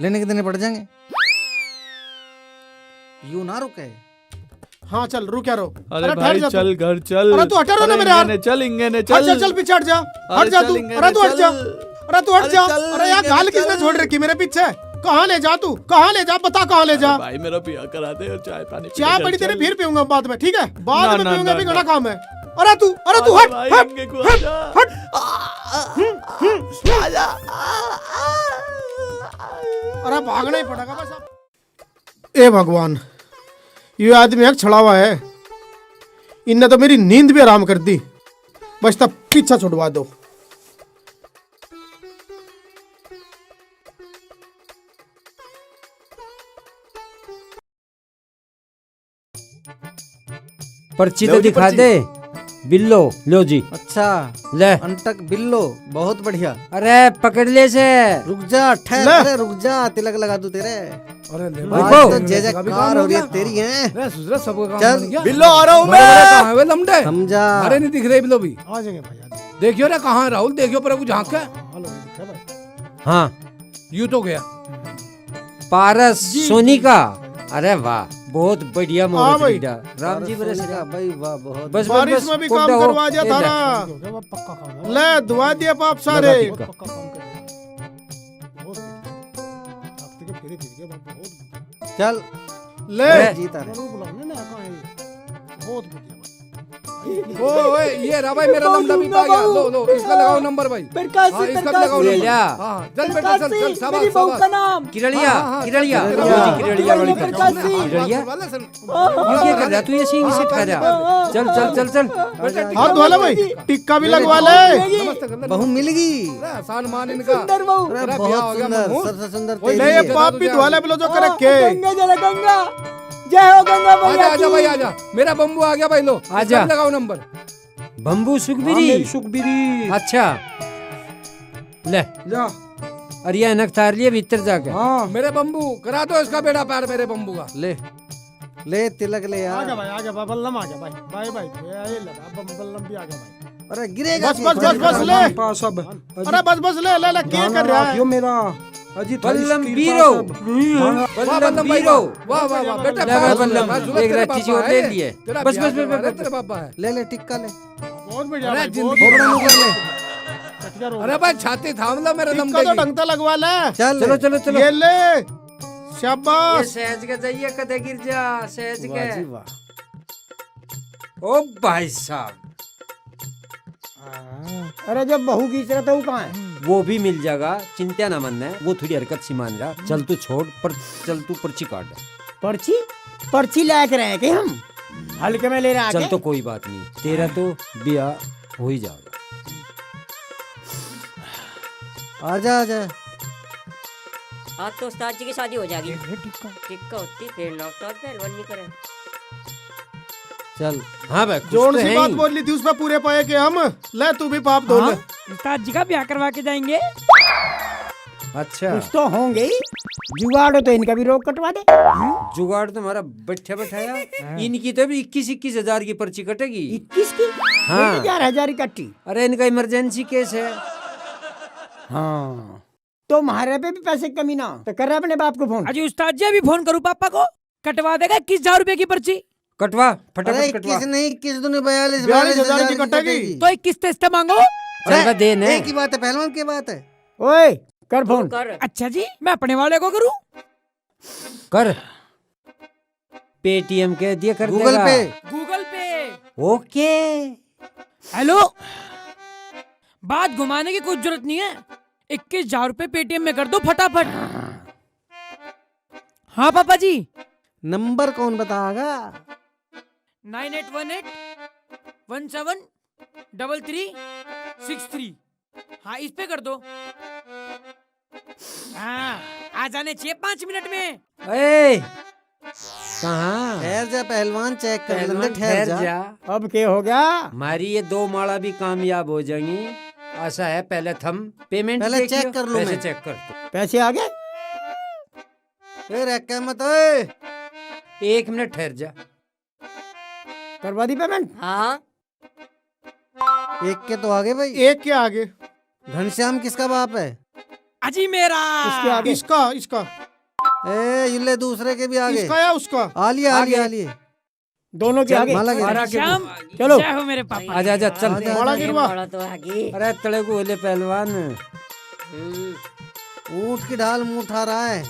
लेने के देने पड़ जाएंगे। यूं ना रुके। हाँ चल, रुक क्या रो। अरे भाई चल घर चल। अरे तू हटा रहो ना मेरे यार। चलेंगे ने चल चल चल, पीछे हट जा, हट जा तू। अरे तू हट जा, अरे तू हट जा। अरे यार गाल किसने छोड़ रखी मेरे पीछे? कहाँ ले जा तू, कहाँ ले जा, बता कहाँ ले जा। भाई मेरा पिया करा दे और चाय पानी। चाय पड़ी तेरे फिर पीऊंगा बाद में, ठीक है? बाद में पीऊंगा, भी घना काम है। अरे तू हट हट हट। अरे भागना ही पड़ेगा बस। ए भगवान, ये आदमी एक छड़ा हुआ है, इनने तो मेरी नींद भी आराम कर दी। बस तब पीछा छुड़वा दो। पर्ची तो दिखा दे। बिल्लो लो जी। अच्छा ले अंटक बिल्लो, बहुत बढ़िया। अरे पकड़ ले से। रुक जा ठहर, अरे रुक जा, तिलक लगा दूं तेरे। अरे तो जय जयकार हो रही है तेरी है। चल बिल्लो आ रहा हूँ मैं। लमडे समझा, अरे नहीं दिख रहे बिल्लो भी। आ जाएंगे भाई। देखियो रे कहाँ राहुल, देखियो पर कुछ झांक है। हाँ यू तो गया पारस सोनी का। अरे वाह, बहुत बढ़िया मुहूर्त भाई। लीडा। राम जी बरस का भाई, वाह बहुत। बस बारिश में भी काम करवा दिया था ना। ले दुआ दिया पाप सारे। चल ले जीता रे। ओए ये रहा भाई, मेरा लमडा भी आ गया। लो लो इसका लगाओ नंबर भाई। हाँ, इसका भी लगाओ ले नंबर। लिया। हाँ चल बेटा चल चल, शाबाश शाबाश। किरलिया किरलिया किरलिया वाली किरलिया। ये क्या कर रहा तू? ये सिंह से खा रहा। चल चल चल चल। हाथ धो ले भाई, टिक्का भी लगवा ले। बहू मिलेगी। आसान मान इनका। अरे ब्याह हो बहुत गया सुंदर, मनमोहन। सबसे सुंदर ले तेरी ये है। पाप भी धो ले बिलो जो कर रखे। आजा आजा भाई आजा, मेरा बम्बू आ गया भाई। लो आजा। इसका भी लगाओ नंबर। बम्बू सुखबिरी। सुखबिरी। अच्छा ले जा अरे ये अनक तार लिए भीतर जाके। हाँ मेरे बम्बू करा दो इसका बेड़ा पार मेरे बम्बू का। ले तिलक ले आ यार। गया भाई, आ गया भाई, बल्लम आ गया भाई। भाई भाई ये लगा बल्लम भी आ गया भाई। अरे गिरेगा बस बस बस बस ले। पास अब अरे बस बस ले ले ले, क्या कर रहा है? मेरा अजी बल्लम बीरो बल्लम बीरो वाह वाह वाह बेटा ले बल्लम एक रत्ती चोर ले लिए। बस बस बस तेरे पापा है। ले टिक्का ले। बहुत बढ़िया भाई, बहुत जिंदगी बढ़िया। कर ले। चटिया रो। अरे भाई छाती थाम लो मेरे दम टिक्का तो देगी। ढंग से लगवा ले। चलो चलो चलो। ये ले, ये शाबाश। सहज के जाइए कदे गिर जा सहज वाह जी के। वाह। ओ भाई साहब अरे जब बहू की तरह तो कहाँ है? वो भी मिल जाएगा, चिंता ना मन है। वो थोड़ी हरकत सी मान रहा। चल तू छोड़ पर चल तू पर्ची काट। पर्ची पर्ची लायक रहे कि हम हल्के में ले रहे चल आके? तो कोई बात नहीं, तेरा तो ब्याह हो ही जाएगा। आजा आजा। आज तो उस्ताद जी की शादी हो जाएगी। टिक्का होती फिर ना उस्ताद पहलवान नहीं करे। चल हाँ भाई जोन सी बात बोल ली थी उसमें पूरे पाए के हम। ले तू भी पाप धो ले। उस्ताद जी का ब्याह करवा के जाएंगे। अच्छा कुछ तो होंगे ही। जुगाड़ हो तो इनका भी रोग कटवा दे। जुगाड़ तुम्हारा बैठा बैठाया। इनकी तो भी 21-21 हजार की पर्ची कटेगी। 21 की? हाँ। 1000 की कट्टी। अरे इनका इमरजेंसी केस है। हाँ तो हमारे पे भी पैसे की कमी ना हो तो कर रहे अपने बाप को फोन। अजी उस्ताद जी अभी फोन करूँ पापा को, कटवा देगा 21,000 रुपए की पर्ची। कटवा अरे फटाफट कटवा। 21 नहीं 21 दूनी 42 42,000 की कटेगी। तो 21 टेस्ट मांगो। चल दे ने। एक ही बात है पहलवान की बात है। ओए कर फोन। अच्छा जी मैं अपने वाले को करूँ? कर पेटीएम के दिए कर गूगल देगा। पे। गूगल पे। ओके हेलो, बात घुमाने की कोई जरूरत नहीं है। 21,000 रुपए पेटीएम में कर दो फटाफट। हाँ पापा जी। नंबर कौन बताएगा? 9818173363। हाँ इस पे कर दो। हाँ आ जाने चाहिए 5 मिनट में। ए कहाँ? ठहर जा पहलवान, चेक कर लेंगे। पहलवान ठहर जा। अब क्या हो गया? हमारी ये 2 माला भी कामयाब हो जाएंगी। ऐसा है पहले थम पेमेंट पहले देखियो। चेक कर लूं पैसे मैं। चेक कर तो। पैसे आ गए? फिर एक मत ओए। 1 मिनट ठहर जा। करवा दी पेमेंट? हाँ एक के तो आगे भाई। एक के आगे। घनश्याम किसका बाप है? अजी मेरा। इसके आगे? इसका इसका ए युले दूसरे के भी आगे। इसका या उसका? आलिए आलिए आलिए। दोनों के आगे? माला गिरा। श्याम चलो। जय हो मेरे पापा। आजा आजा चल। आजा, माला आजा। गिरवा। बड़ा तो आगे। अरे तले को ले पहलवान। ऊंट की ढाल मुंह उठा रहा है।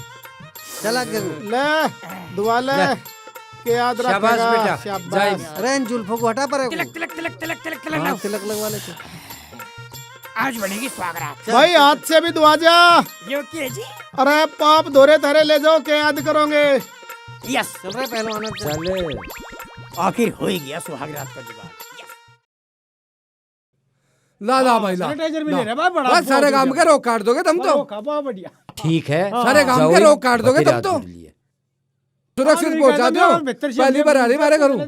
चला के ले दुआ ले ले। के याद रखेगा। शाबाश बेटा। शाबाश। अरे इन जुल्फों को हटा पर तिलक तिलक तिलक तिलक तिलक तिलक हाँ, लाओ। तिलक लगवा ले। आज बनेगी स्वागरात। भाई हाथ से भी दुआ जा। ये क्या जी? अरे पाप धोरे धरे ले जाओ के याद करोगे। यस चल रहे पहलवान अब चल। चले आखिर हो ही गया सुहागरात का जुगाड़। ला ला भाई ला। सैनिटाइजर भी ले रहे भाई बड़ा। बस सारे काम के रोक काट दोगे तुम तो। बहुत बढ़िया। ठीक है। सारे काम के रोक काट दोगे तुम तो। सुरक्षित पहुंचा दो। पहली बार आ रही मारे करूं।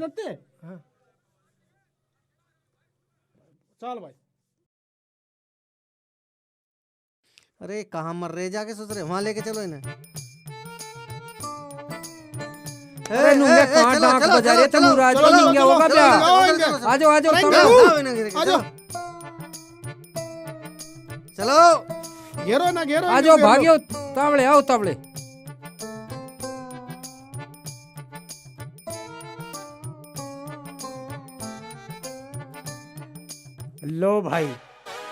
चल भाई। अरे कहाँ मर रहे जाके सोच रहे वहां लेके चलो इन्हें। अरे नूंगे कहाँ डांक बजा रहे थे मुराद को नहीं गया होगा क्या? आजो आजो आजो चलो घेरो ना घेरो। आजो भाग्यो तावड़े आओ तावड़े। लो भाई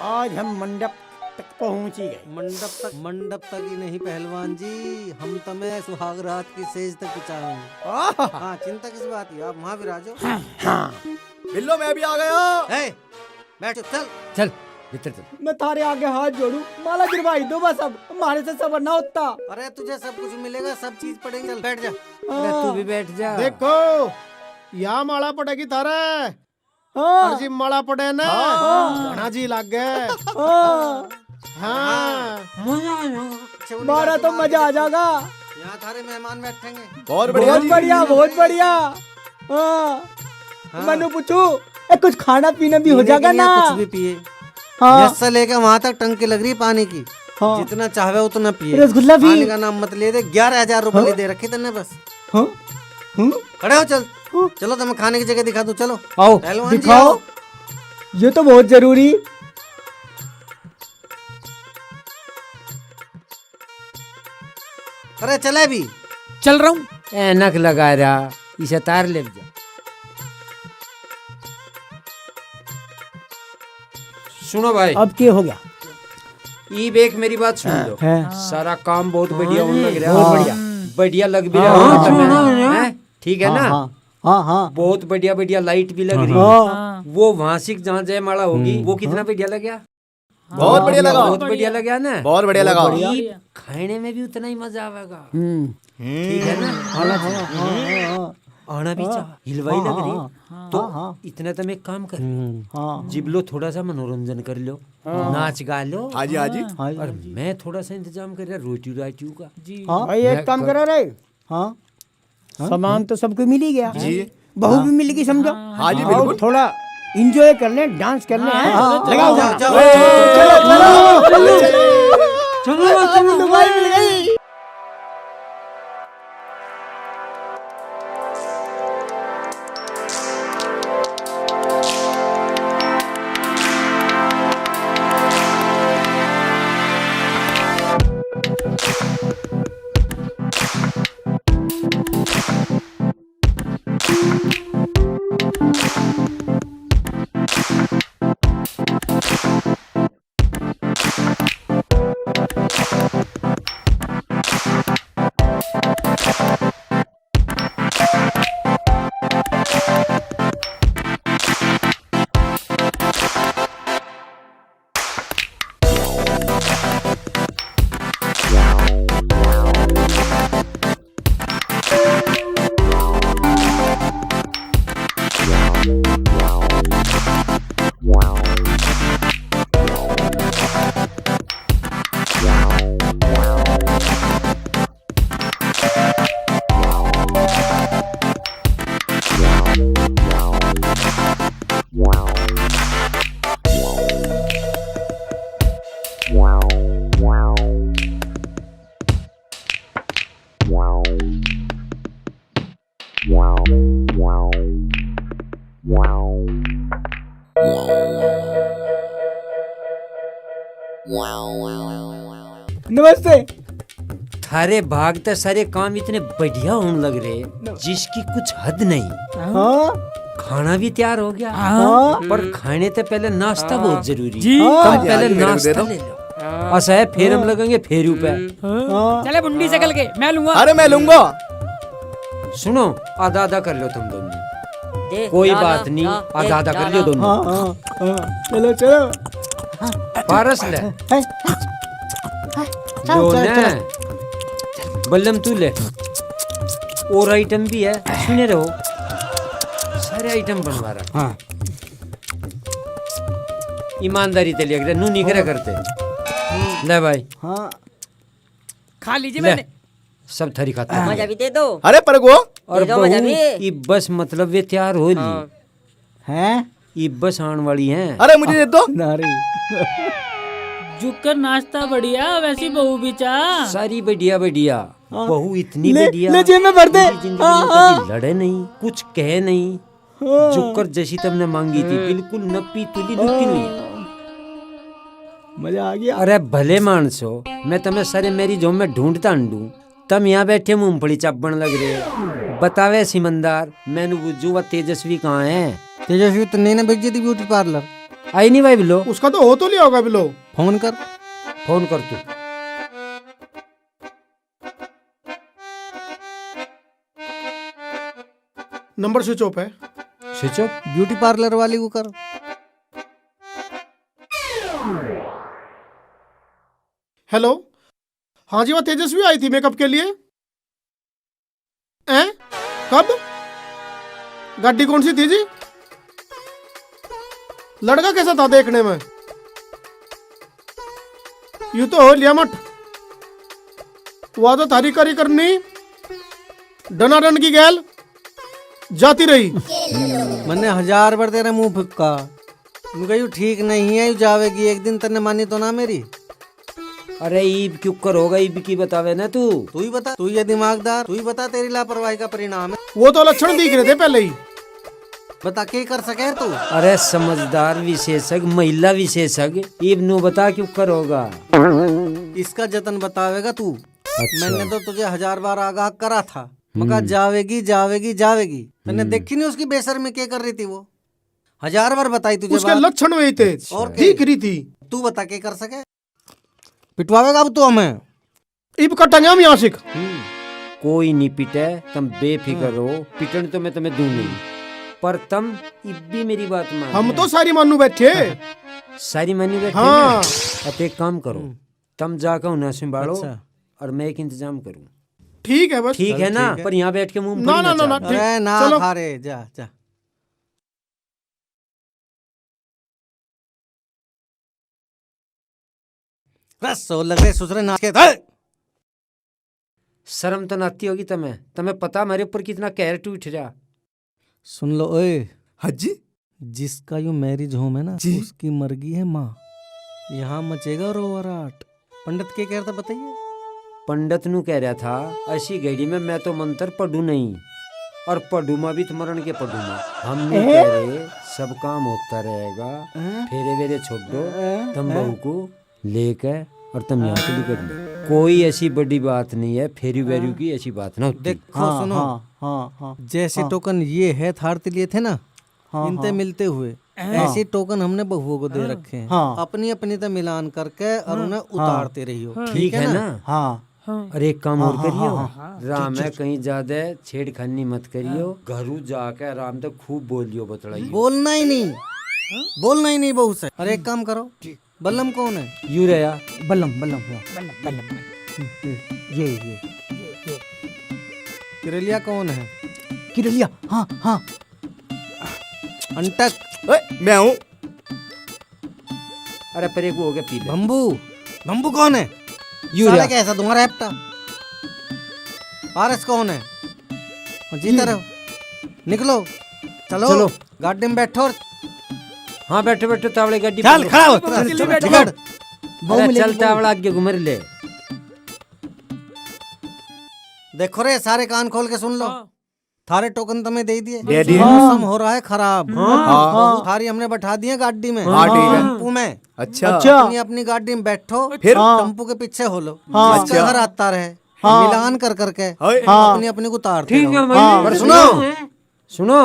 आज हम मंडप तक पहुंच ही गए। मंडप तक ही नहीं पहलवान जी, हम तुम्हें सुहाग रात की सेज तक पहुंचाएंगे। हाँ चिंता किस बात की, आप वहाँ विराजो। बिल्लो मैं भी आ गया। बैठ चल चल भीतर चल। मैं थारे आगे हाथ जोड़ू, माला गिरवाई दो बस। अब हमारे से सबर ना होता। अरे तुझे सब कुछ मिलेगा, सब चीज पड़ेगी। चल बैठ जा। अरे तू भी बैठ जा। देखो यहाँ माला पड़ेगी थारे। हाँ। जी माला पड़े ना घना जी लग गए। हाँ मारा तो मजा आ जाएगा। यहाँ थारे मेहमान बैठेंगे। बहुत बढ़िया बहुत बढ़िया बहुत बढ़िया। हाँ। मनु पूछू कुछ खाना पीना भी हो जाएगा ना? कुछ भी पिए। यहाँ से लेके वहाँ तक टंकी लग रही है पानी की। जितना चाहे उतना पिए। रसगुल्ला भी। पानी का नाम मत ले दे। 11,000 रुपए दे रखे तेने बस। खड़े हो, चल चलो तुम्हें खाने की जगह दिखा दूं। चलो आओ पहलवान जी, दिखाओ, आओ। ये तो बहुत जरूरी। अरे चले भी। चल रहा हूँ। ऐनक लगा रहा, इसे तार ले जा। सुनो भाई, अब क्या हो गया? ई बेक मेरी बात सुन लो। सारा काम बहुत बढ़िया होने लग रहा है। बहुत बढ़िया बढ़िया लग भी रहा है तुम्हें, ठीक है ना? हाँ हाँ बहुत बढ़िया बढ़िया लाइट भी लग रही है। वो वार्षिक जहाँ जयमाला होगी वो कितना बढ़िया लग गया? बहुत बढ़िया लगा। बहुत बढ़िया लगा ना? बहुत बढ़िया लगा। खाने में भी उतना ही मजा आवेगा, ठीक है ना? आना भी चाह, हिलवाई लग रही तो इतना तुम एक काम कर, जिबलो थोड़ा सा मनोरंजन कर लो, नाच गा लो। हाँ जी, हाँ जी। और मैं थोड़ा सा इंतजाम कर रहा रोटी राटियों का। जी भाई एक काम करो रे। हाँ सामान तो सबको मिल ही गया जी। बहू भी मिल गई समझो। हाँ जी, बिल्कुल। थोड़ा इंजॉय कर ले, डांस कर ले। लगाओ चलो दुबई मिल गई। नमस्ते। थारे भागते सारे काम इतने बढ़िया होने लग रहे जिसकी कुछ हद नहीं। खाना भी तैयार हो गया, पर खाने से पहले नाश्ता बहुत जरूरी है। तुम पहले नाश्ता ले लो। ऐसा है फिर हम लगेंगे फेरू पे। चले बुंडी से कल के मैं लूंगा। अरे मैं लूंगा। सुनो आधा आधा कर लो तुम दोनों, कोई बात नहीं, आधा आधा कर लो दोनों। चलो चलो पारस ले लो ना, बल्लम तू ले। और आइटम भी है, सुने रहो, सारे आइटम बनवा रहा। ईमानदारी ते लिया नू नहीं करे करते। ले भाई खा लीजिए। ले मैंने सब थरी खाता मजा भी दे दो। अरे पर गो और दे दो मजा भी। ये बस मतलब वे तैयार हो ली हैं, ये बस आने वाली हैं। अरे मुझे दे दो। नारी जुकर नाश्ता बढ़िया, वैसी बहू भी चाह। सारी बढ़िया बढ़िया बहू इतनी ले बढ़िया, जेब में भर दे। जिंदगी में कभी लड़े नहीं, कुछ कहे नहीं। जुकर जैसी तुमने मांगी थी, बिल्कुल नपी तुली लुकी नहीं। मजा आ गया। अरे भले मानसो, मैं तुम्हें सारे मेरी जो में ढूंढता अंडू, तम यहाँ बैठे मूंगफली चापण लग रहे। बतावे सिमंदार, मैंने बुझू व तेजस्वी कहाँ है? तेजस्वी तो नहीं ना भेज दी ब्यूटी पार्लर। आई नहीं भाई बिलो, उसका तो हो तो लिया होगा बिलो। फोन कर, फोन कर तू। नंबर स्विच ऑफ है। Switch off? ब्यूटी पार्लर वाली को कर। हेलो, हाँ जी, वो तेजस्वी आई थी मेकअप के लिए। हैं? कब? गाड़ी कौन सी थी जी? लड़का कैसा था देखने में? यूं तो हो लिया मत, वह तो थारी करी करनी डनाडन की गैल जाती रही। मैंने 1000 बार तेरा मुंह फुक्का, मुझे यू ठीक नहीं है, यू जावेगी एक दिन, तने मानी तो ना मेरी। अरे ईब क्यों करोगा, ईब की बतावे ना तू ही बता, तू ये दिमागदार, तू ही बता, तेरी लापरवाही का परिणाम है। वो तो लक्षण दिख रहे थे पहले ही। बता क्या कर सके तू? अरे समझदार विशेषज्ञ, महिला विशेषज्ञ, ईब नु बता क्यों करोगा। इसका जतन बतावेगा तू। अच्छा। मैंने तो तुझे 1000 बार आगाह करा था, मका जावेगी जावेगी जावेगी। मैंने देखी नहीं उसकी बेशर्मी क्या कर रही थी वो। 1000 बार बताई तुझे उसके लक्षण वही थे और ठीक रही थी। तू बता क्या कर सके? पिटवावेगा अब तू हमें? इब कटेंगे हम यहाँ से। कोई नहीं पिटे, तुम बेफिक्र हो, पिटन तो मैं तुम्हें दूं नहीं, पर तुम इब भी मेरी बात मान। हम तो सारी मानू बैठे। सारी मानी बैठे। हाँ। अब एक काम करो, तुम जाकर उन्हें संभालो और मैं एक इंतजाम करूँ। ठीक है बस। ठीक है ना, पर यहाँ बैठ के मुंह ना ना ना ना अरे ना चलो। खा रे, जा जा। सो लग रहे ससुरे नाच के थे। शर्म तो नाती होगी तुम्हें, तुम्हें पता मेरे ऊपर कितना कहर टूट रहा। सुन लो ओए। हाँ जी। जिसका यू मैरिज होम है ना, उसकी मर्गी है माँ। यहाँ मचेगा रोवराट। पंडित क्या कह रहा था बताइए? पंडित नु कह रहा था, ऐसी घड़ी में मैं तो मंत्र पढ़ू नहीं, और पढ़ूमा भी मरण के पढ़ूमा। हम नहीं कह रहे, सब काम होता रहेगा, फेरे वेरे छोड़ दो, तुम बहू को लेकर और तुम यहाँ से निकल लो। कोई ऐसी बड़ी बात नहीं है, फेरी वेरी की ऐसी बात ना होती। देखो सुनो, जैसे टोकन ये है थारते लिए थे ना, इनते मिलते हुए ऐसे टोकन हमने बहुओं को दे रखे हैं। अपनी अपनी तो मिलान करके और उन्हें उतारते रहियो। ठीक है ना? और एक काम और करियो, राम है कहीं ज्यादा छेड़खानी मत करियो, घरू जाकर आराम से खूब बोलियो, बतलाइयो। बोलना ही नहीं, बोलना ही नहीं बहू से। अरे एक काम करो, बल्लम कौन है? यू रहा बल्लम बल्लम बल्लम ये किरलिया कौन है? किरलिया, हाँ हाँ। अंटक मैं हूँ। अरे पर एक वो हो गया पी ले। बम्बू, बम्बू कौन है? यूरिया कैसा तुम्हारा हैप्टा? पारस कौन है? जीता रहो, निकलो, चलो चलो गाड़ी में बैठो। हाँ बैठे बैठे तावड़े गाड़ी चल खड़ा हो, चल तावड़ा आगे घुमर ले। देखो रे, सारे कान खोल के सुन लो। थारे टोकन तुम्हें दे दिए। मौसम हो रहा है खराब। थारी हमने बैठा दिए गाड़ी में, टेम्पू में। अच्छा। अपनी अपनी गाड़ी में बैठो, फिर टेम्पू के पीछे हो लो। अच्छा। घर आता रहे, मिलान कर करके अपनी अपनी को उतारते रहो। सुनो सुनो,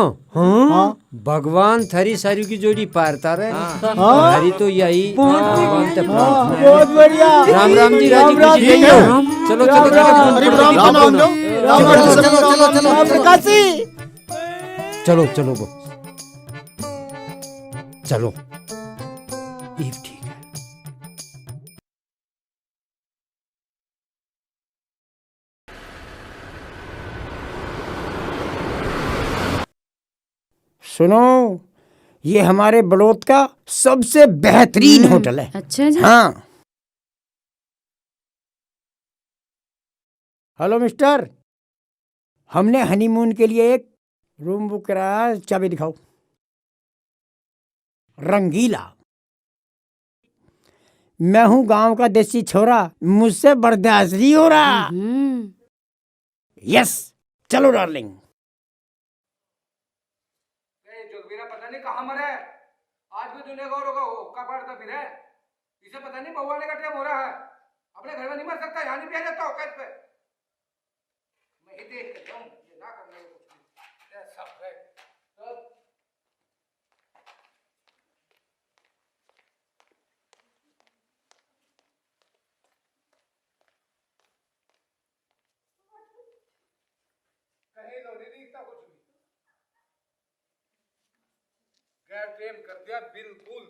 भगवान थरी सारी की जोड़ी पारता रहे। हरी तो यही भगवान ते प्रार्थना है। बहुत बढ़िया। राम राम जी, राजी खुशी रहियो। चलो चलो चलो चलो चलो। ठीक है। सुनो, ये हमारे बड़ौद का सबसे बेहतरीन होटल है। अच्छा जी। हाँ। हेलो मिस्टर, हमने हनीमून के लिए एक रूम बुक कराया, चाबी दिखाओ। रंगीला। मैं हूं गांव का देसी छोरा, मुझसे बर्दाश्त नहीं हो रहा। यस, चलो डार्लिंग। पता नहीं कहाँ मरा है, आज भी दुनिया गौरव का हुक्का पाड़ता फिर है। इसे पता नहीं बहू आने का टाइम हो रहा है, अपने घर में नहीं मर सकता, यहाँ नहीं पिया जाता औकात पे। मैं ही देख के जाऊं, ये ना करने को कुछ भी ऐसा है। कहीं तो नहीं दिखता कुछ भी, गैर प्रेम कर दिया बिल्कुल।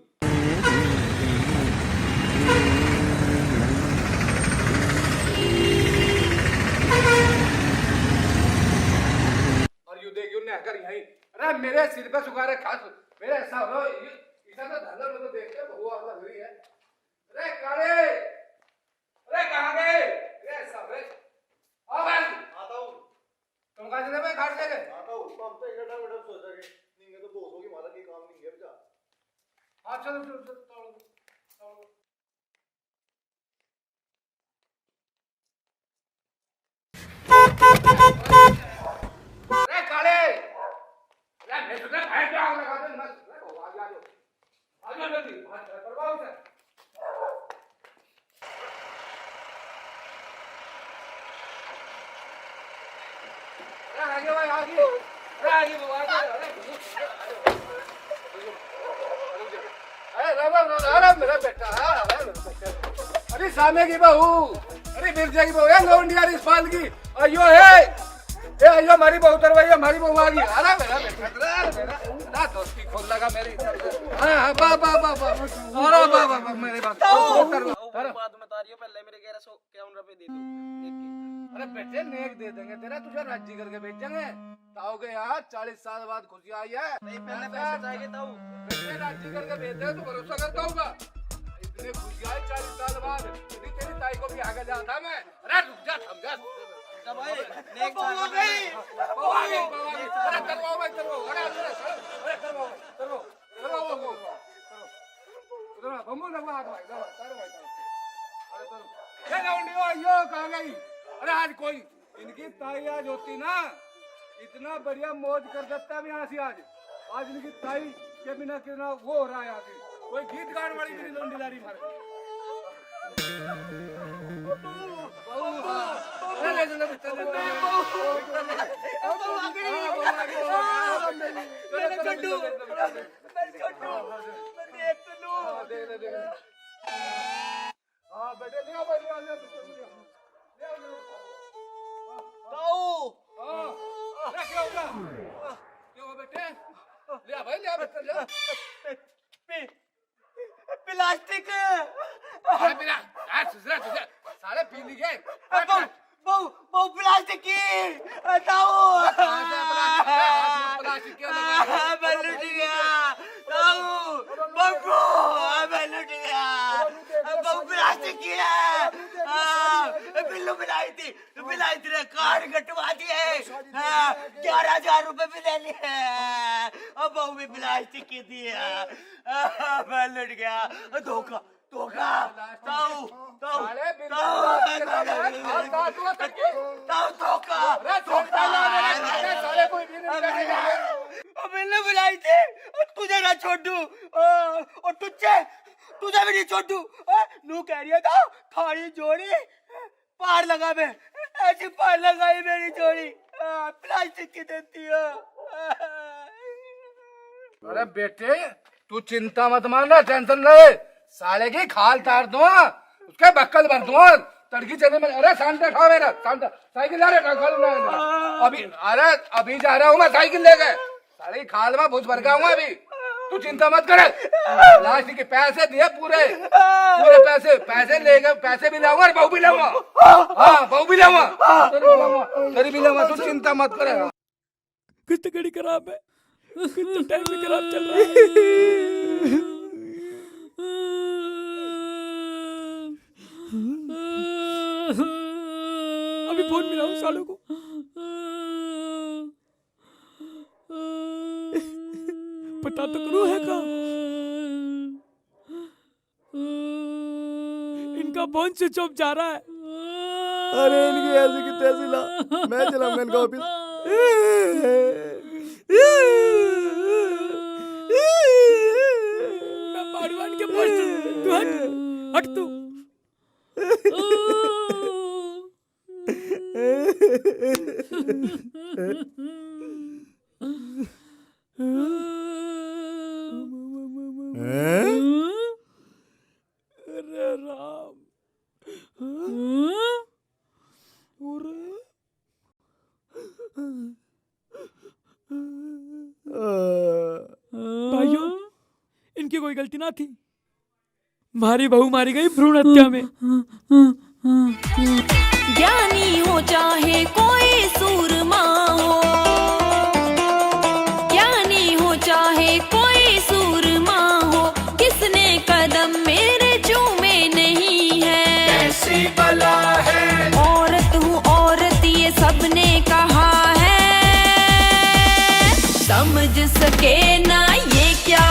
और यू देख यू ने कर यही, अरे मेरे सिर पे सुखारे खास मेरे ऐसा हो इसा तो धंधा में तो देख के बहु आग लग रही है। अरे कारे, अरे कहाँ गए? अरे सब रे आओ भाई, आता हूँ। तुम कहाँ से भाई घाट से गए? आता हूँ, तो हम तो इधर सोचा के नहीं तो बोस होगी, मारा की काम नहीं है बेटा। हाँ चलो चलो चलो तोड़ो। अरे काले, अरे मैं तुझे भैंस पे आग लगा दूँ, आगे आ जाओ जल्दी, करवाओ उसे। अरे आगे भाई आगे, अरे आगे वो आगे, अरे मेरा बेटा, अरे सामे की बहू, अरे मिर्जा की बहू है, लौंडिया इस पाल की, अयो है, ए अयो हमारी बहू तरवाई, हमारी बहू आ गई, अरे मेरा बेटा, अरे मेरा ना दोस्ती खोल लगा मेरी, हाँ अरे बा मेरी बात, बाद में तारियो पहले मेरे 1151 रुपए दे दो। अरे बेटे नेक दे देंगे तेरा, तुझे राजी करके भेजेंगे, ताऊ के यहाँ 40 साल बाद खुशी आई है, नहीं पहले पैसे चाहिए ताऊ, बेटे राजी करके भेज दे, तू भरोसा करता होगा, इतने खुशी आई 40 साल बाद, यदि तेरी ताई को भी आगे जाता मैं, अरे रुक जा थम जा, नेक हो गई, अरे करवाओ भाई करवाओ, अरे करवाओ बम्बू लगवा हाथ भाई, अरे ये लौंडियो अयो कहाँ गई, अरे आज कोई इनकी ताई आज होती ना, इतना बढ़िया मौज कर देता भी यहाँ से आज इनकी ताई के बिना कितना वो हो रहा है यहाँ से, कोई गीत गाने वाली भी लौंडी लारी मार बेटे ले आओ भाई ले आओ क्या हुआ बेटे, ले आ भाई ले आ बेटे, प्लास्टिक सारे पी ली गए, बहु प्लास्टिक की ताऊ प्लास्टिक क्या मैं लुट गया ताऊ, बब्बू मैं लुट गया, बहु प्लास्टिक की है, बिल्लू मिलाई थी रे, कार्ड कटवा दिए, 11,000 रुपए भी ले लिए, अब बहु भी प्लास्टिक की थी, मैं लुट गया, धोखा ताऊ मैंने बुलाई थी, तुझे ना छोड़ दूं और तुझे भी नहीं छोड़ दूं, नू कह रही था थारी जोड़ी पार लगा, मैं ऐसी पार लगाई मेरी जोड़ी, प्लास्टिक की देती है। अरे बेटे तू चिंता मत मानना, टेंशन ले, साले की खाल तार दूँ, उसके बक्कल भर दूँ, तड़की चले में, अरे शांता उठाओ मेरा, शांता साइकिल ला रहे अभी जा रहा हूँ मैं, साइकिल लेके, साले की खाल में भूस भर गया हूँ अभी, तू चिंता मत करे, लास्ट के पैसे दिए पूरे पैसे लेके, पैसे भी लाऊंगा और बहू भी लाऊंगा, हाँ बहू भी लाऊंगा, तेरी भी लाऊंगा, तू चिंता मत करे। कितनी घड़ी खराब है, कितना टाइम भी खराब चल रहा है, अभी फोन मिलाऊं सालों को, पता तो करो है कहाँ, इनका फोन स्विच ऑफ जा रहा है, अरे इनकी ऐसी की तैसी ला, मैं चलाऊंगा इनका ऑफिस, मैं बाड़वान के पोस्ट, तू हट तू, अरे राम, भाइयों इनकी कोई गलती ना थी, मारी बहू मारी गई भ्रूण हत्या में। ज्ञानी हो चाहे कोई सूरमा हो, ज्ञानी हो चाहे कोई सूरमा हो, किसने कदम मेरे चूमे नहीं है, कैसी बला है, औरत हूँ औरत ये सबने कहा है, समझ सके ना ये क्या